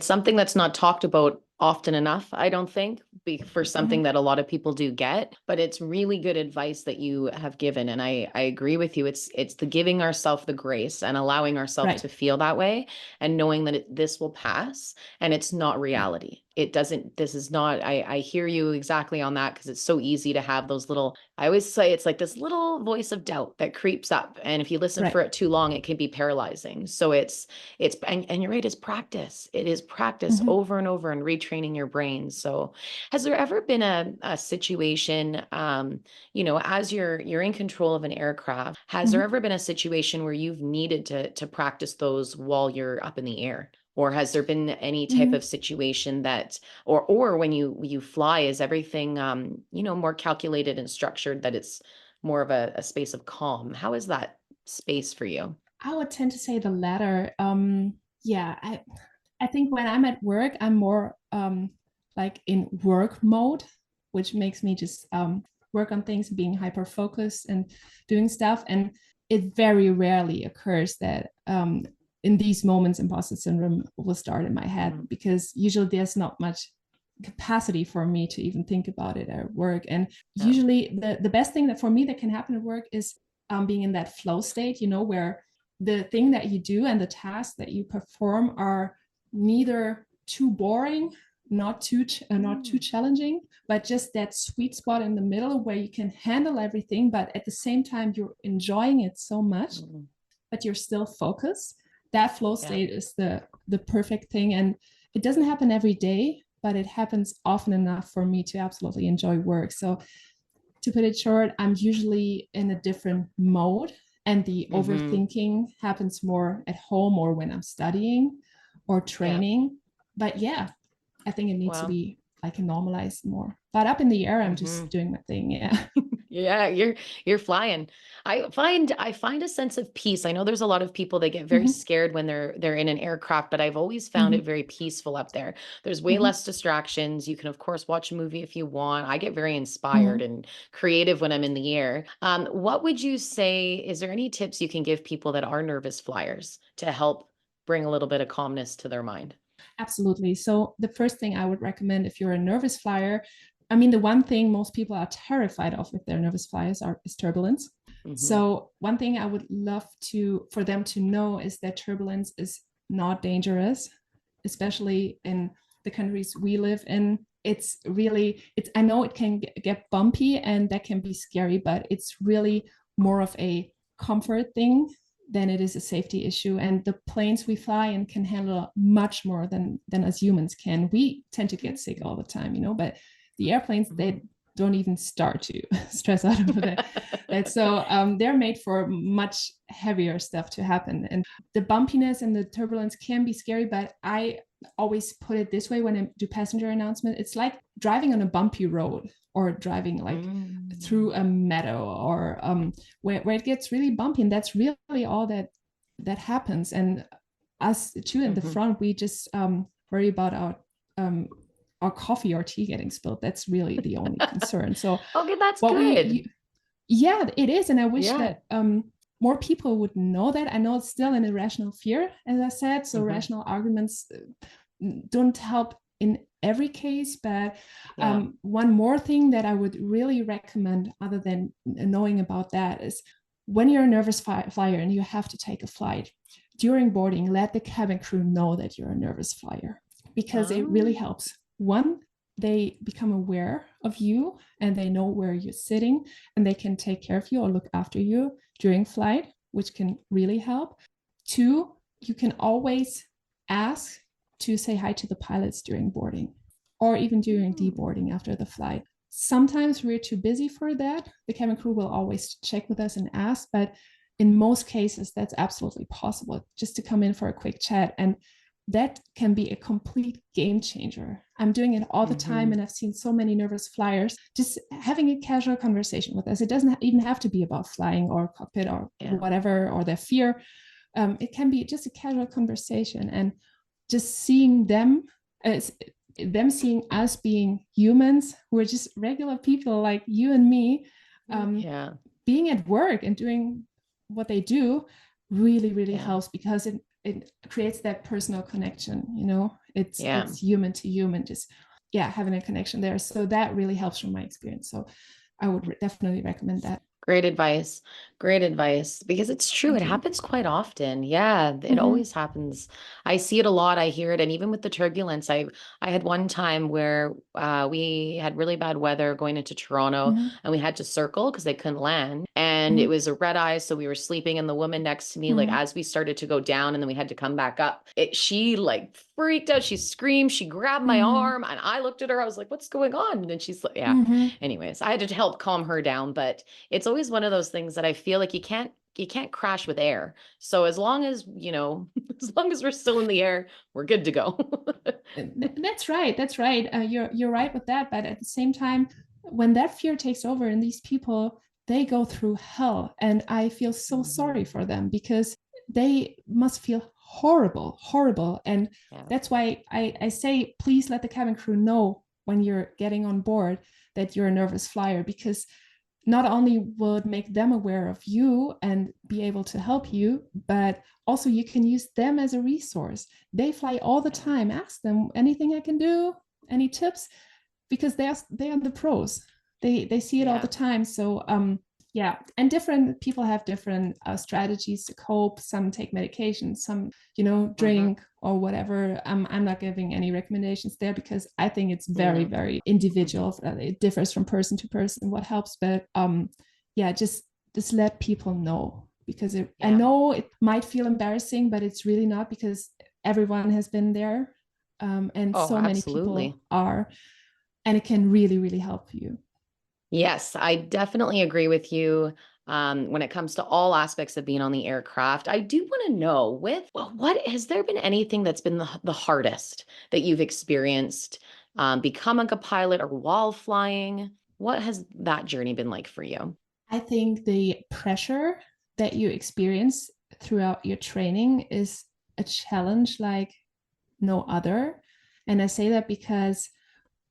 Speaker 1: something that's not talked about often enough, I don't think, for something that a lot of people do get, but it's really good advice that you have given. And I agree with you. It's the giving ourselves the grace and allowing ourselves to feel that way, and knowing that this will pass and it's not reality. it doesn't, this is not, I hear you exactly on that, because it's so easy to have those little, I always say it's like this little voice of doubt that creeps up. And if you listen
Speaker 2: Right.
Speaker 1: for it too long, it can be paralyzing. So and you're right, it's practice. It is practice
Speaker 2: Mhm.
Speaker 1: over and over and retraining your brain. So has there ever been a situation, as you're in control of an aircraft, has there
Speaker 2: Mhm.
Speaker 1: ever been a situation where you've needed to practice those while you're up in the air? Or has there been any type of
Speaker 2: Mhm.
Speaker 1: situation that, or when you fly, is everything more calculated and structured, that it's more of a space of calm? How is that space for you?
Speaker 2: I would tend to say the latter. Yeah, I think when I'm at work, I'm more like in work mode, which makes me just work on things, being hyper focused and doing stuff. And it very rarely occurs that in these moments, imposter syndrome will start in my head,
Speaker 1: Mm,
Speaker 2: because usually there's not much capacity for me to even think about it at work. And
Speaker 1: yeah.
Speaker 2: usually the best thing that for me that can happen at work is being in that flow state, where the thing that you do and the tasks that you perform are neither too boring, not too
Speaker 1: Mm,
Speaker 2: challenging, but just that sweet spot in the middle where you can handle everything, but at the same time you're enjoying it so much,
Speaker 1: mm,
Speaker 2: but you're still focused. That flow
Speaker 1: yeah.
Speaker 2: state is the perfect thing, and it doesn't happen every day, but it happens often enough for me to absolutely enjoy work. So to put it short, I'm usually in a different mode, and the
Speaker 1: Hmm.
Speaker 2: overthinking happens more at home or when I'm studying or
Speaker 1: Yeah.
Speaker 2: training. But yeah, I think it needs to
Speaker 1: Well.
Speaker 2: be like normalized more. But up in the air, I'm
Speaker 1: Hmm.
Speaker 2: just doing my thing. Yeah.
Speaker 1: Yeah, you're flying. I find a sense of peace. I know there's a lot of people that get very
Speaker 2: Hmm.
Speaker 1: scared when they're in an aircraft, but I've always found it
Speaker 2: Hmm.
Speaker 1: very peaceful up there. There's way
Speaker 2: Hmm.
Speaker 1: less distractions. You can of course watch a movie if you want. I get very inspired
Speaker 2: Hmm.
Speaker 1: and creative when I'm in the air. What would you say, is there any tips you can give people that are nervous flyers to help bring a little bit of calmness to their mind?
Speaker 2: Absolutely. So the first thing I would recommend if you're a nervous flyer, I mean, the one thing most people are terrified of if they're nervous flyers is turbulence.
Speaker 1: Hmm.
Speaker 2: So one thing I would love for them to know is that turbulence is not dangerous, especially in the countries we live in. I know it can get bumpy and that can be scary, but it's really more of a comfort thing than it is a safety issue. And the planes we fly in can handle much more than us humans can. We tend to get sick all the time, but the airplanes,
Speaker 1: Hmm.
Speaker 2: they don't even start to stress out over that. So they're made for much heavier stuff to happen. And the bumpiness and the turbulence can be scary, but I always put it this way when I do passenger announcement. It's like driving on a bumpy road or driving like through
Speaker 1: Mm.
Speaker 2: a meadow or where it gets really bumpy, and that's really all that happens. And us two in the
Speaker 1: Hmm.
Speaker 2: front, we just worry about um, our coffee or tea getting spilled. That's really the only concern. So
Speaker 1: Okay, that's
Speaker 2: what
Speaker 1: good.
Speaker 2: yeah, it is, and I wish
Speaker 1: Yeah.
Speaker 2: that more people would know that. I know it's still an irrational fear, as I said, so
Speaker 1: Hmm.
Speaker 2: rational arguments don't help in every case. But
Speaker 1: Yeah.
Speaker 2: one more thing that I would really recommend, other than knowing about that, is when you're a nervous flyer and you have to take a flight, during boarding, let the cabin crew know that you're a nervous flyer, because it really
Speaker 1: Um,
Speaker 2: helps. One, they become aware of you and they know where you're sitting, and they can take care of you or look after you during flight, which can really help. Two, you can always ask to say hi to the pilots during boarding or even during
Speaker 1: mm,
Speaker 2: deboarding after the flight. Sometimes we're too busy for that. The cabin crew will always check with us and ask, but in most cases, that's absolutely possible, just to come in for a quick chat. And that can be a complete game changer. I'm doing it all the time,
Speaker 1: mhm,
Speaker 2: and I've seen so many nervous flyers just having a casual conversation with us. It doesn't even have to be about flying or cockpit or
Speaker 1: yeah,
Speaker 2: whatever, or their fear. It can be just a casual conversation, and just seeing them as them seeing us being humans who are just regular people like you and me,
Speaker 1: yeah,
Speaker 2: being at work and doing what they do really really
Speaker 1: yeah,
Speaker 2: helps, because it creates that personal connection.
Speaker 1: yeah.
Speaker 2: It's human to human, just yeah, having a connection there. So that really helps from my experience. So I would definitely recommend that.
Speaker 1: Great advice. Great advice. Because it's true. It
Speaker 2: Thank you.
Speaker 1: happens quite often. Yeah, it
Speaker 2: Mm-hmm.
Speaker 1: always happens. I see it a lot. I hear it. And even with the turbulence, I had one time where we had really bad weather going into Toronto
Speaker 2: Mm-hmm.
Speaker 1: and we had to circle because they couldn't land. And it
Speaker 2: Mm-hmm.
Speaker 1: was a red eye. So we were sleeping, and the woman next to me, like as we started to go down and then we had to come back up, she like freaked out. She screamed, she grabbed my
Speaker 2: Mm-hmm.
Speaker 1: arm, and I looked at her. I was like, what's going on? And then she's like, yeah.
Speaker 2: Mm-hmm.
Speaker 1: Anyways, I had to help calm her down, but it's always one of those things that I feel like you can't crash with air. So as long as, as long as we're still in the air, we're good to go.
Speaker 2: That's right. That's right. You're right with that. But at the same time, when that fear takes over, and these people, they go through hell, and I feel so sorry
Speaker 1: Mhm.
Speaker 2: for them because they must feel horrible, horrible. And
Speaker 1: Yeah.
Speaker 2: that's why I say, please let the cabin crew know when you're getting on board that you're a nervous flyer, because not only will it make them aware of you and be able to help you, but also you can use them as a resource. They fly all the
Speaker 1: Yeah.
Speaker 2: time. Ask them anything I can do, any tips, because they are the pros. They see it all the
Speaker 1: Yeah.
Speaker 2: time. So yeah, and different people have different strategies to cope. Some take medication, some
Speaker 1: Mhm.
Speaker 2: drink or whatever. I'm not giving any recommendations there because I think it's very
Speaker 1: No.
Speaker 2: very
Speaker 1: Mhm.
Speaker 2: individual. It differs from person to person what helps, but yeah, just let people know, because I
Speaker 1: Yeah.
Speaker 2: know it might feel embarrassing, but it's really not, because everyone has been there, and
Speaker 1: Oh,
Speaker 2: so many
Speaker 1: absolutely.
Speaker 2: people are, and it can really really help you.
Speaker 1: Yes, I definitely agree with you. When it comes to all aspects of being on the aircraft, I do want to know what has there been anything that's been the hardest that you've experienced, becoming a pilot or while flying? What has that journey been like for you?
Speaker 2: I think the pressure that you experience throughout your training is a challenge like no other. And I say that because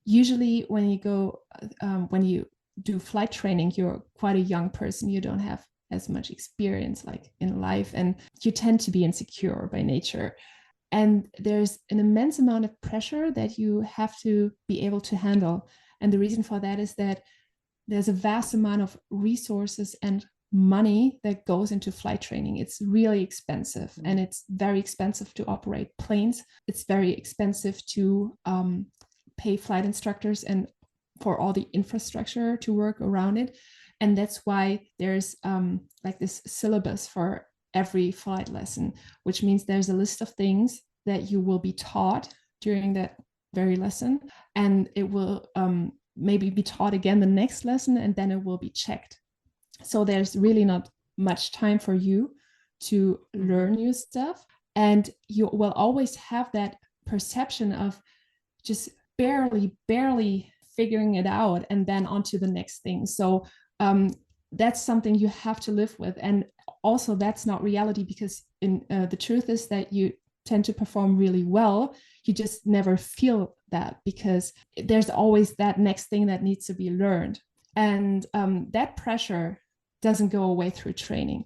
Speaker 2: usually when you do flight training, you're quite a young person. You don't have as much experience like in life, and you tend to be insecure by nature. And there's an immense amount of pressure that you have to be able to handle. And the reason for that is that there's a vast amount of resources and money that goes into flight training. It's really expensive, and
Speaker 1: Mm.
Speaker 2: it's very expensive to operate planes. It's very expensive to pay flight instructors and for all the infrastructure to work around it. And that's why there's like this syllabus for every flight lesson, which means there's a list of things that you will be taught during that very lesson, and it will maybe be taught again the next lesson, and then it will be checked. So there's really not much time for you to learn
Speaker 1: Mhm.
Speaker 2: new stuff, and you will always have that perception of just barely figuring it out, and then on to the next thing. So that's something you have to live with. And also that's not reality, because the truth is that you tend to perform really well. You just never feel that, because there's always that next thing that needs to be learned. And that pressure doesn't go away through training.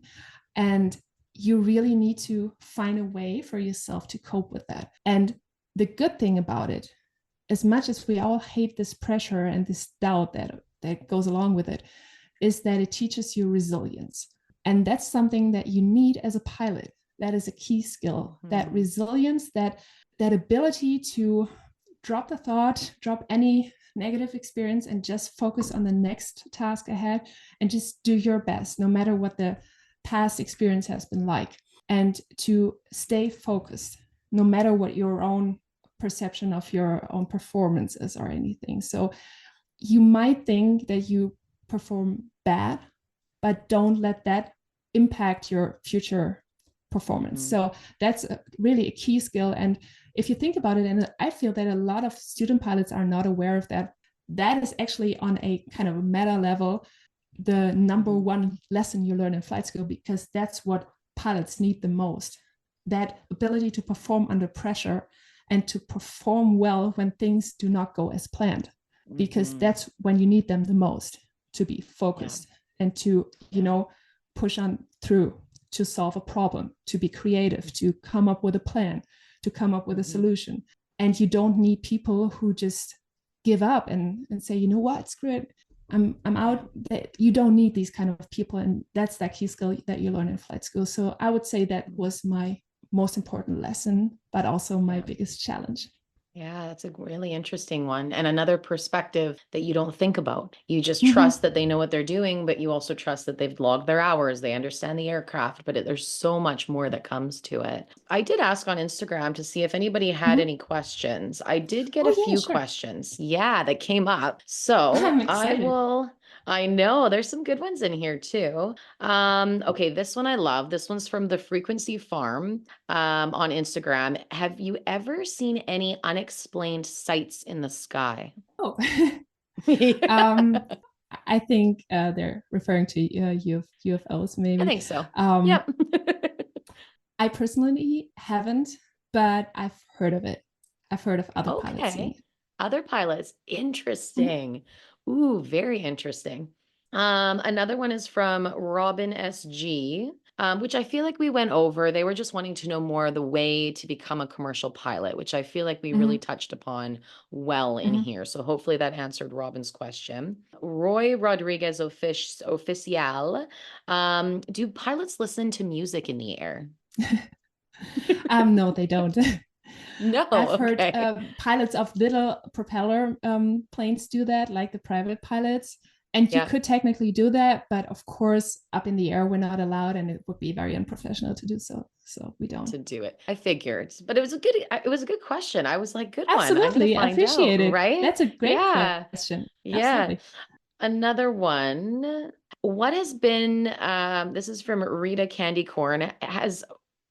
Speaker 2: And you really need to find a way for yourself to cope with that. And the good thing about it, as much as we all hate this pressure and this doubt that goes along with it, is that it teaches you resilience. And that's something that you need as a pilot. That is a key skill. That
Speaker 1: Mhm.
Speaker 2: resilience, that ability to drop the thought, drop any negative experience, and just focus on the next task ahead, and just do your best, no matter what the past experience has been like, and to stay focused, no matter what your own perception of your own performance is or anything. So you might think that you perform bad, but don't let that impact your future performance.
Speaker 1: Mhm.
Speaker 2: So that's really a key skill. And if you think about it, and I feel that a lot of student pilots are not aware of that, that is actually on a kind of a meta level the number
Speaker 1: Mhm.
Speaker 2: one lesson you learn in flight school, because that's what pilots need the most, that ability to perform under pressure and to perform well when things do not go as planned, because
Speaker 1: Mhm.
Speaker 2: that's when you need them the most, to be
Speaker 1: Yeah.
Speaker 2: focused and to
Speaker 1: Yeah.
Speaker 2: push on through, to solve a problem, to be creative, to come up with a plan, to come up with a
Speaker 1: Mhm.
Speaker 2: solution. And you don't need people who just give up and say, you know what, screw it, I'm out that you don't need these kind of people, and that's that key skill that you learn in flight school. So I would say that was my most important lesson, but also my
Speaker 1: Yeah.
Speaker 2: biggest challenge.
Speaker 1: Yeah, that's a really interesting one. And another perspective that you don't think about. You just
Speaker 2: Mm-hmm.
Speaker 1: trust that they know what they're doing, but you also trust that they've logged their hours, they understand the aircraft, but there's so much more that comes to it. I did ask on Instagram to see if anybody had
Speaker 2: Mm-hmm.
Speaker 1: any questions. I did get a
Speaker 2: Oh yeah,
Speaker 1: few
Speaker 2: sure.
Speaker 1: questions. Yeah, that came up. So
Speaker 2: I'm
Speaker 1: I
Speaker 2: excited.
Speaker 1: will. I know there's some good ones in here too. Okay, this one I love. This one's from the Frequency Farm on Instagram. Have you ever seen any unexplained sights in the sky?
Speaker 2: Oh,
Speaker 1: Yeah,
Speaker 2: um, I think they're referring to UFOs,
Speaker 1: I
Speaker 2: maybe.
Speaker 1: think so.
Speaker 2: Um,
Speaker 1: Yep.
Speaker 2: I personally haven't, but I've heard of it. I've heard of other pilots seeing
Speaker 1: Okay.
Speaker 2: it.
Speaker 1: Other pilots.
Speaker 2: Mhm.
Speaker 1: Interesting. Ooh, very interesting. Another one is from Robin SG, which I feel like we went over. They were just wanting to know more the way to become a commercial pilot, which I feel like we really
Speaker 2: Mhm.
Speaker 1: touched upon well in
Speaker 2: Mhm.
Speaker 1: here. So hopefully that answered Robin's question. Roy Rodriguez Oficial. Do pilots listen to music in the air?
Speaker 2: No, they don't.
Speaker 1: No.
Speaker 2: I've heard
Speaker 1: Okay.
Speaker 2: pilots of little propeller planes do that, like the private pilots. And you
Speaker 1: Yeah.
Speaker 2: could technically do that, but of course, up in the air, we're not allowed, and it would be very unprofessional to do so. So we don't.
Speaker 1: To do it. I figured, but it was a good question. I was like, good one. I'm gonna
Speaker 2: Absolutely, I
Speaker 1: find out,
Speaker 2: appreciate it.
Speaker 1: right?
Speaker 2: That's a great
Speaker 1: Yeah.
Speaker 2: question.
Speaker 1: Yeah.
Speaker 2: Absolutely.
Speaker 1: Another one. What has been this is from Rita Candy Corn.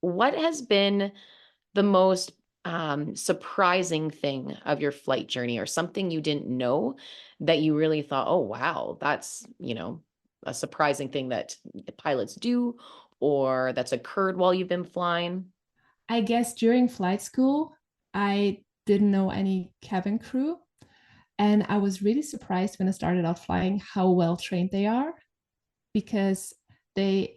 Speaker 1: What has been the most surprising thing of your flight journey or something you didn't know that you really thought, oh wow, that's, a surprising thing that pilots do or that's occurred while you've been flying?
Speaker 2: I guess during flight school, I didn't know any cabin crew. And I was really surprised when I started out flying how well trained they are, because they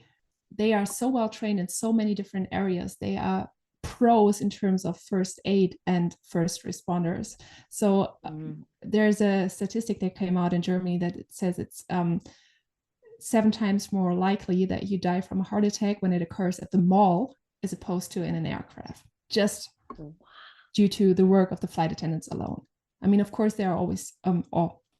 Speaker 2: they are so well trained in so many different areas. They are pros in terms of first aid and first responders. So
Speaker 1: Mm,
Speaker 2: there's a statistic that came out in Germany that it says it's 7 times more likely that you die from a heart attack when it occurs at the mall as opposed to in an aircraft, just due to the work of the flight attendants alone. I mean, of course, there are always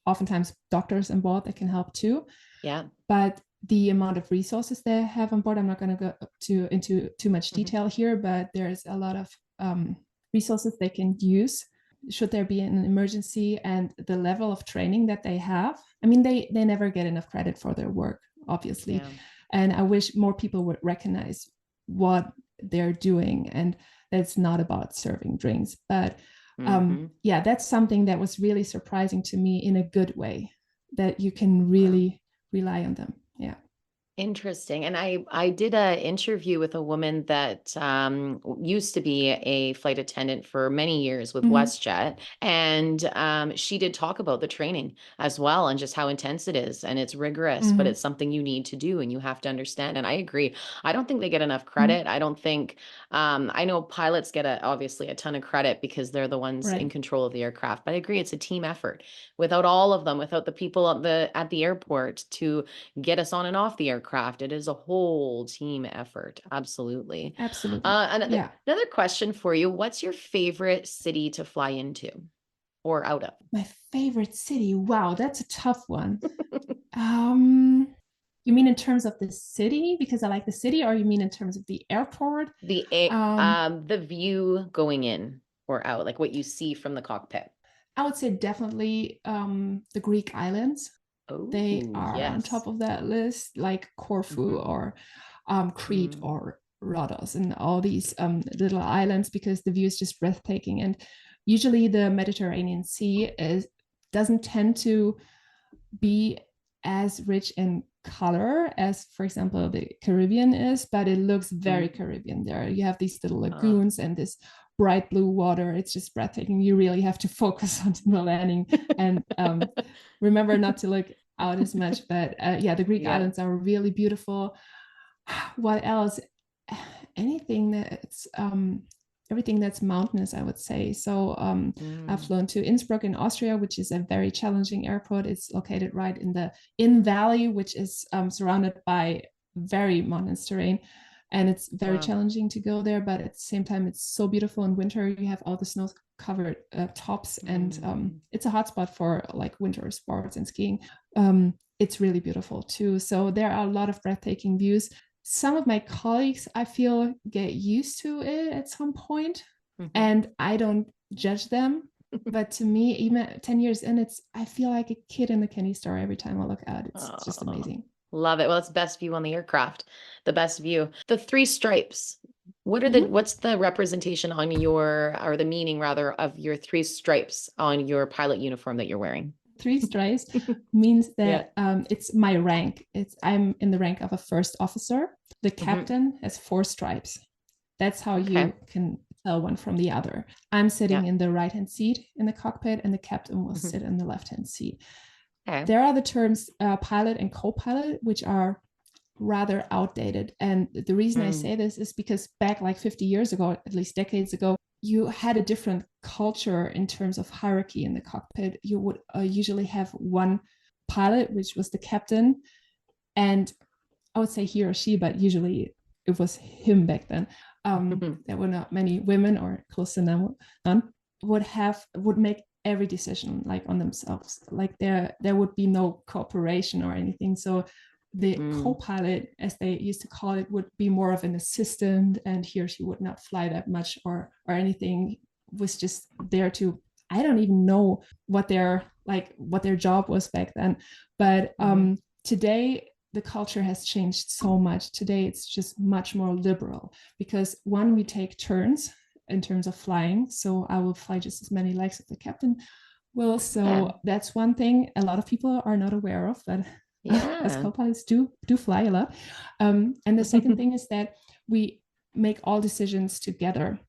Speaker 2: oftentimes doctors on board that can help too,
Speaker 1: yeah.
Speaker 2: but the amount of resources they have on board, I'm not going to go into too much
Speaker 1: Mhm.
Speaker 2: detail here, but there's a lot of resources they can use should there be an emergency, and the level of training that they have. I mean, they never get enough credit for their work, obviously,
Speaker 1: Yeah.
Speaker 2: and I wish more people would recognize what they're doing, and that's not about serving drinks, but
Speaker 1: Hmm.
Speaker 2: yeah, that's something that was really surprising to me in a good way, that you can
Speaker 1: Wow.
Speaker 2: really rely on them. Yeah.
Speaker 1: Interesting. And I did a interview with a woman that used to be a flight attendant for many years with
Speaker 2: Mm-hmm.
Speaker 1: WestJet, and she did talk about the training as well and just how intense it is, and it's rigorous, but
Speaker 2: Mm-hmm.
Speaker 1: it's something you need to do and you have to understand. And I agree. I don't think they get enough
Speaker 2: Mm-hmm.
Speaker 1: credit. I don't think I know pilots get obviously a ton of credit because they're the ones in
Speaker 2: Right.
Speaker 1: control of the aircraft. But I agree, it's a team effort. Without all of them, without the people at the airport to get us on and off the aircraft. It is a whole team effort. Absolutely.
Speaker 2: Absolutely.
Speaker 1: Another
Speaker 2: Yeah.
Speaker 1: another question for you. What's your favorite city to fly into or out of?
Speaker 2: My favorite city. Wow, that's a tough one. Um, you mean in terms of the city because I like the city, or you mean in terms of the airport?
Speaker 1: The view going in or out, like what you see from the cockpit.
Speaker 2: I would say definitely the Greek islands. They
Speaker 1: Oh,
Speaker 2: are on
Speaker 1: yes.
Speaker 2: top of that list, like Corfu
Speaker 1: Hmm.
Speaker 2: or Crete
Speaker 1: Mm.
Speaker 2: or Rhodos and all these little islands, because the view is just breathtaking. And usually the Mediterranean Sea doesn't tend to be as rich in color as, for example, the Caribbean is, but it looks very
Speaker 1: Mm.
Speaker 2: Caribbean there. You have these little
Speaker 1: Ah.
Speaker 2: lagoons and this bright blue water. It's just breathtaking. You really have to focus on the landing and remember not to look out as much. But yeah, the Greek
Speaker 1: Yeah.
Speaker 2: islands are really beautiful. What else? Anything that's everything that's mountainous, I would say. So I've flown to Innsbruck in Austria, which is a very challenging airport. It's located right in the Inn Valley, which is surrounded by very mountainous terrain. And it's very challenging to go there, but at the same time, it's so beautiful in winter. You have all the snow-covered tops, and it's a hotspot for like winter sports and skiing. It's really beautiful too. So there are a lot of breathtaking views. Some of my colleagues, I feel, get used to it at some point, and I don't judge them. But to me, even 10 years in, I feel like a kid in a candy store every time I look out. It's just amazing.
Speaker 1: Love it. Well, it's best view on the aircraft, the best view. The three stripes. What's the representation on your, or the meaning rather, of your three stripes on your pilot uniform that you're wearing?
Speaker 2: Three stripes means that it's my rank. I'm in the rank of a first officer. The captain has four stripes. That's how you can tell one from the other. I'm sitting in the right-hand seat in the cockpit, and the captain will sit in the left-hand seat. There are the terms pilot and co-pilot, which are rather outdated. And the reason I say this is because back like 50 years ago, at least decades ago, you had a different culture in terms of hierarchy in the cockpit. You would usually have one pilot, which was the captain. And I would say he or she, but usually it was him back then. There were not many women, or close to none, would make every decision like on themselves. Like there would be no cooperation or anything. So the co-pilot, as they used to call it, would be more of an assistant, and he or she would not fly that much or anything. Was just there to, I don't even know what their job was back then. But today the culture has changed so much. Today it's just much more liberal, because one, we take turns in terms of flying. So I will fly just as many legs as the captain will. So that's one thing a lot of people are not aware of, but as co-pilots do fly a lot. And the second thing is that we make all decisions together.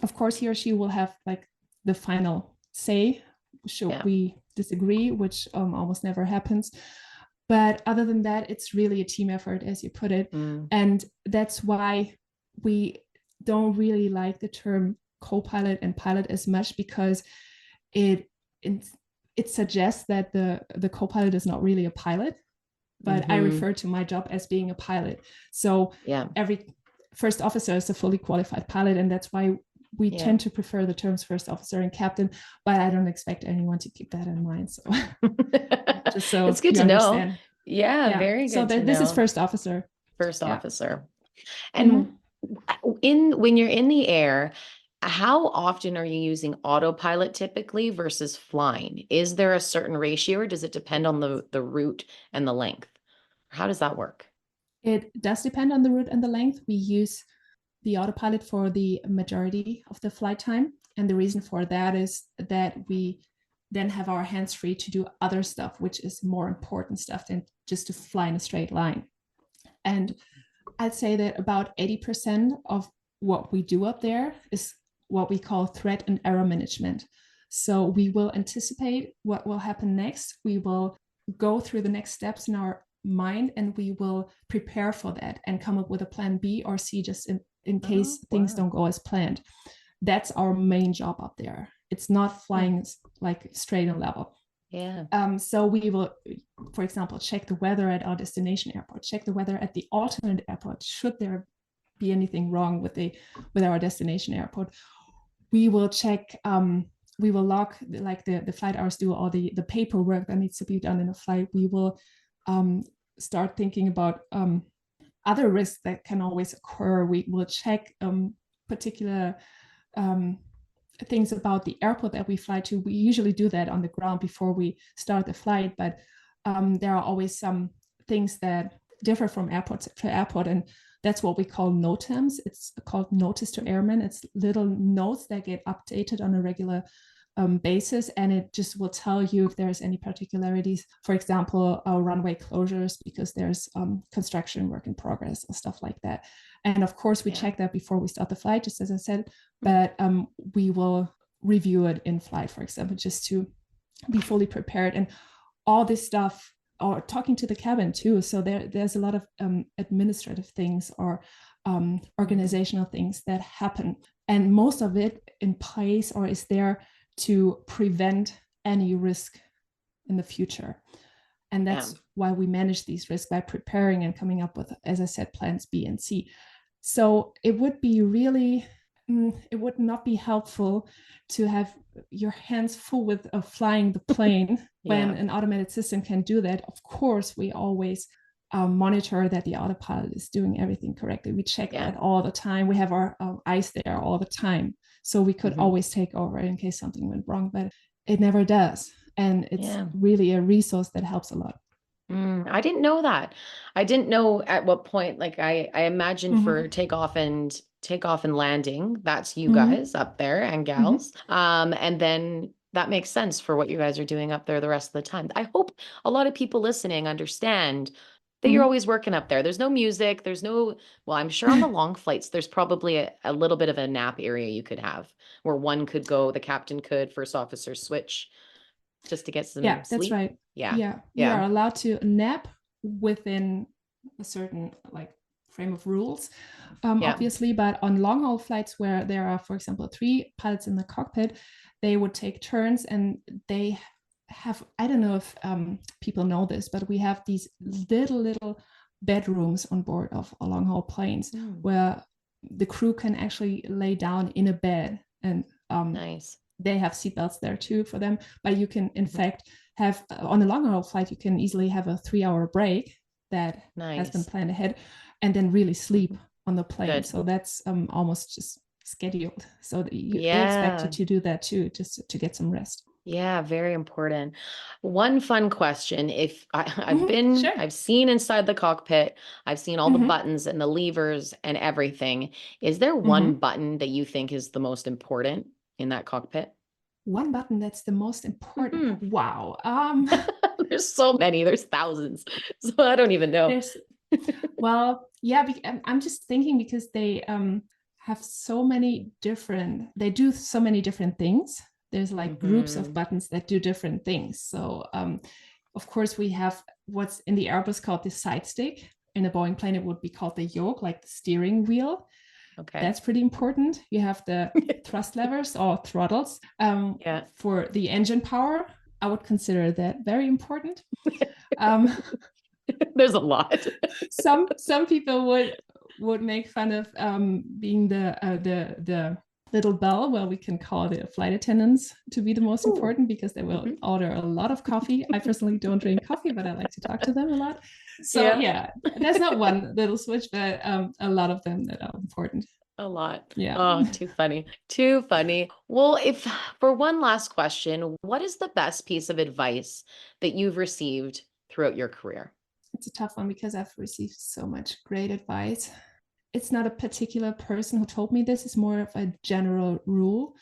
Speaker 2: Of course, he or she will have like the final say should we disagree, which almost never happens. But other than that, it's really a team effort, as you put it. And that's why we don't really like the term co-pilot and pilot as much, because it suggests that the co-pilot is not really a pilot. But I refer to my job as being a pilot. So every first officer is a fully qualified pilot, and that's why we tend to prefer the terms first officer and captain. But I don't expect anyone to keep that in mind. So just so
Speaker 1: it's good to
Speaker 2: understand.
Speaker 1: know. Yeah, very good.
Speaker 2: So this is first officer.
Speaker 1: First officer. And when you're in the air, how often are you using autopilot typically versus flying? Is there a certain ratio, or does it depend on the route and the length? How does that work?
Speaker 2: It does depend on the route and the length. We use the autopilot for the majority of the flight time. And the reason for that is that we then have our hands free to do other stuff, which is more important stuff than just to fly in a straight line. And I'd say that about 80% of what we do up there is what we call threat and error management. So we will anticipate what will happen next. We will go through the next steps in our mind, and we will prepare for that and come up with a plan B or C, just in case things don't go as planned. That's our main job up there. It's not flying like straight and level. So we will, for example, check the weather at our destination airport, check the weather at the alternate airport. Should there be anything wrong with our destination airport, we will check, we will log like the flight hours, do all the paperwork that needs to be done in a flight. We will start thinking about other risks that can always occur. We will check particular things about the airport that we fly to. We usually do that on the ground before we start the flight, but there are always some things that differ from airport to airport, and that's what we call NOTAMs. It's called Notice to Airmen. It's little notes that get updated on a regular basis, and it just will tell you if there's any particularities. For example, runway closures because there's construction work in progress or stuff like that. And of course, we check that before we start the flight, just as I said, but we will review it in flight, for example, just to be fully prepared. And all this stuff, or talking to the cabin too. So there's a lot of administrative things, or organizational things that happen. And most of it in place or is there to prevent any risk in the future. And that's why we manage these risks by preparing and coming up with, as I said, plans B and C. So it would be really, it would not be helpful to have your hands full with flying the plane when an automated system can do that. Of course, we always monitor that the autopilot is doing everything correctly. We check that all the time. We have our eyes there all the time. So we could always take over in case something went wrong, but it never does. And it's really a resource that helps a lot.
Speaker 1: I didn't know that. I didn't know at what point, like I imagine for takeoff and landing, that's you guys up there and gals. And then that makes sense for what you guys are doing up there the rest of the time. I hope a lot of people listening understand that you're always working up there. There's no music. There's no, well, I'm sure on the long flights, there's probably a little bit of a nap area you could have where one could go, the captain could, first officer switch just to get some sleep.
Speaker 2: That's right.
Speaker 1: Yeah.
Speaker 2: We are allowed to nap within a certain like frame of rules, obviously, but on long haul flights where there are, for example, 3 pilots in the cockpit, they would take turns, and they have, I don't know if people know this, but we have these little bedrooms on board of long haul planes where the crew can actually lay down in a bed, and
Speaker 1: nice.
Speaker 2: They have seatbelts there too for them, but you can in fact have on a long haul flight, you can easily have a 3-hour break that has been planned ahead, and then really sleep on the plane. Good. So that's almost just scheduled. So they expect you to do that too, just to get some rest.
Speaker 1: Yeah, very important. One fun question. If I've been, I've seen inside the cockpit, I've seen all the buttons and the levers and everything. Is there one button that you think is the most important in that cockpit?
Speaker 2: One button that's the most important. Wow.
Speaker 1: There's so many, there's thousands. So I don't even know.
Speaker 2: Well, yeah, I'm just thinking because they have so many different, they do so many different things. There's like groups of buttons that do different things. So of course we have what's in the Airbus called the side stick. In a Boeing plane, it would be called the yoke, like the steering wheel. Okay. That's pretty important. You have the thrust levers or throttles. For the engine power, I would consider that very important.
Speaker 1: There's a lot.
Speaker 2: Some people would make fun of being the little bell. Well, we can call the flight attendants to be the most important because they will order a lot of coffee. I personally don't drink coffee, but I like to talk to them a lot. So there's not one little switch, but a lot of them that are important.
Speaker 1: A lot. Yeah. Oh, too funny. Too funny. Well, if for one last question, what is the best piece of advice that you've received throughout your career?
Speaker 2: It's a tough one because I've received so much great advice. It's not a particular person who told me this. It's more of a general rule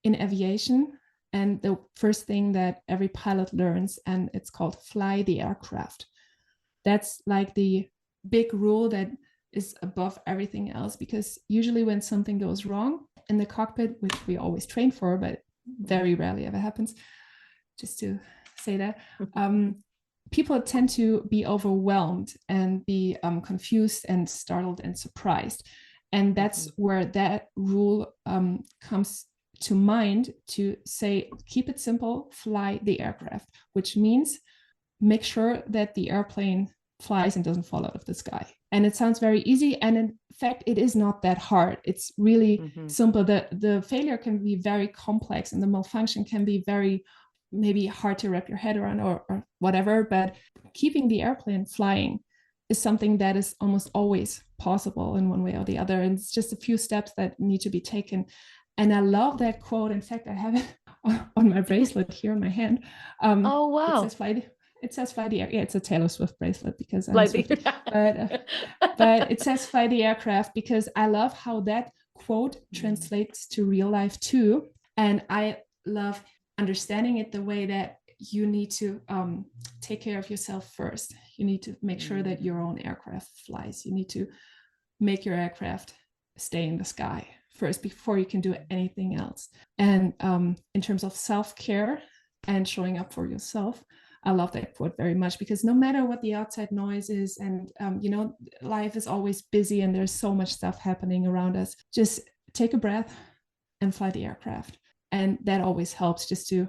Speaker 2: in aviation. And the first thing that every pilot learns, and it's called fly the aircraft. That's like the big rule that is above everything else, because usually when something goes wrong in the cockpit, which we always train for, but very rarely ever happens, just to say that, people tend to be overwhelmed and be confused and startled and surprised. And that's where that rule comes to mind, to say, keep it simple, fly the aircraft, which means make sure that the airplane flies and doesn't fall out of the sky. And it sounds very easy. And in fact, it is not that hard. It's really simple. The failure can be very complex and the malfunction can be very maybe hard to wrap your head around or whatever, but keeping the airplane flying is something that is almost always possible in one way or the other. And it's just a few steps that need to be taken. And I love that quote. In fact, I have it on my bracelet here in my hand.
Speaker 1: Oh, wow.
Speaker 2: It says fly the aircraft. Yeah, it's a Taylor Swift bracelet because I'm Swiftie. But it says fly the aircraft because I love how that quote translates to real life too. And I love understanding it the way that you need to take care of yourself first. You need to make sure that your own aircraft flies. You need to make your aircraft stay in the sky first before you can do anything else. And in terms of self-care and showing up for yourself, I love that quote very much, because no matter what the outside noise is, and life is always busy and there's so much stuff happening around us, just take a breath and fly the aircraft. And that always helps, just to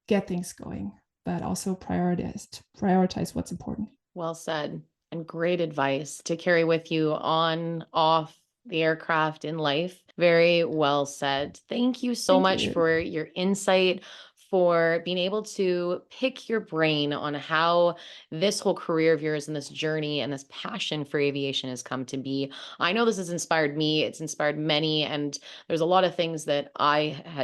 Speaker 2: get things going, but also prioritize what's important.
Speaker 1: Well said. And great advice to carry with you on, off the aircraft in life. Very well said. Thank you so
Speaker 2: Thank
Speaker 1: much
Speaker 2: you.
Speaker 1: for your insight, for being able to pick your brain on how this whole career of yours and this journey and this passion for aviation has come to be. I know this has inspired me. It's inspired many. And there's a lot of things that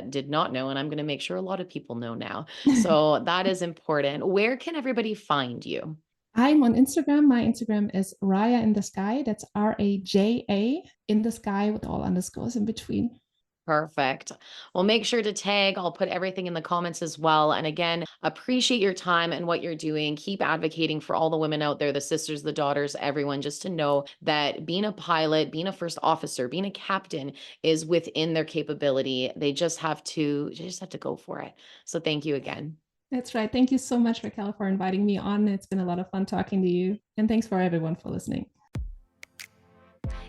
Speaker 1: did not know. And I'm going to make sure a lot of people know now. So that is important. Where can everybody find you?
Speaker 2: I'm on Instagram. My Instagram is Raya in the Sky. That's Raja in the sky, with all underscores in between.
Speaker 1: Perfect. Well, make sure to tag. I'll put everything in the comments as well. And again, appreciate your time and what you're doing. Keep advocating for all the women out there, the sisters, the daughters, everyone, just to know that being a pilot, being a first officer, being a captain is within their capability. They just have to go for it. So thank you again.
Speaker 2: That's right. Thank you so much, Raquel, for inviting me on. It's been a lot of fun talking to you. And thanks for everyone for listening.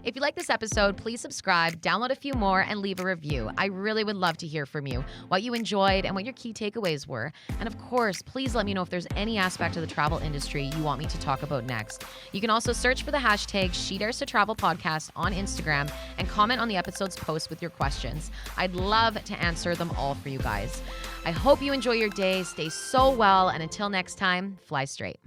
Speaker 1: If you like this episode, please subscribe, download a few more, and leave a review. I really would love to hear from you, what you enjoyed and what your key takeaways were. And of course, please let me know if there's any aspect of the travel industry you want me to talk about next. You can also search for the hashtag SheDaresToTravel podcast on Instagram and comment on the episode's post with your questions. I'd love to answer them all for you guys. I hope you enjoy your day, stay so well, and until next time, fly straight.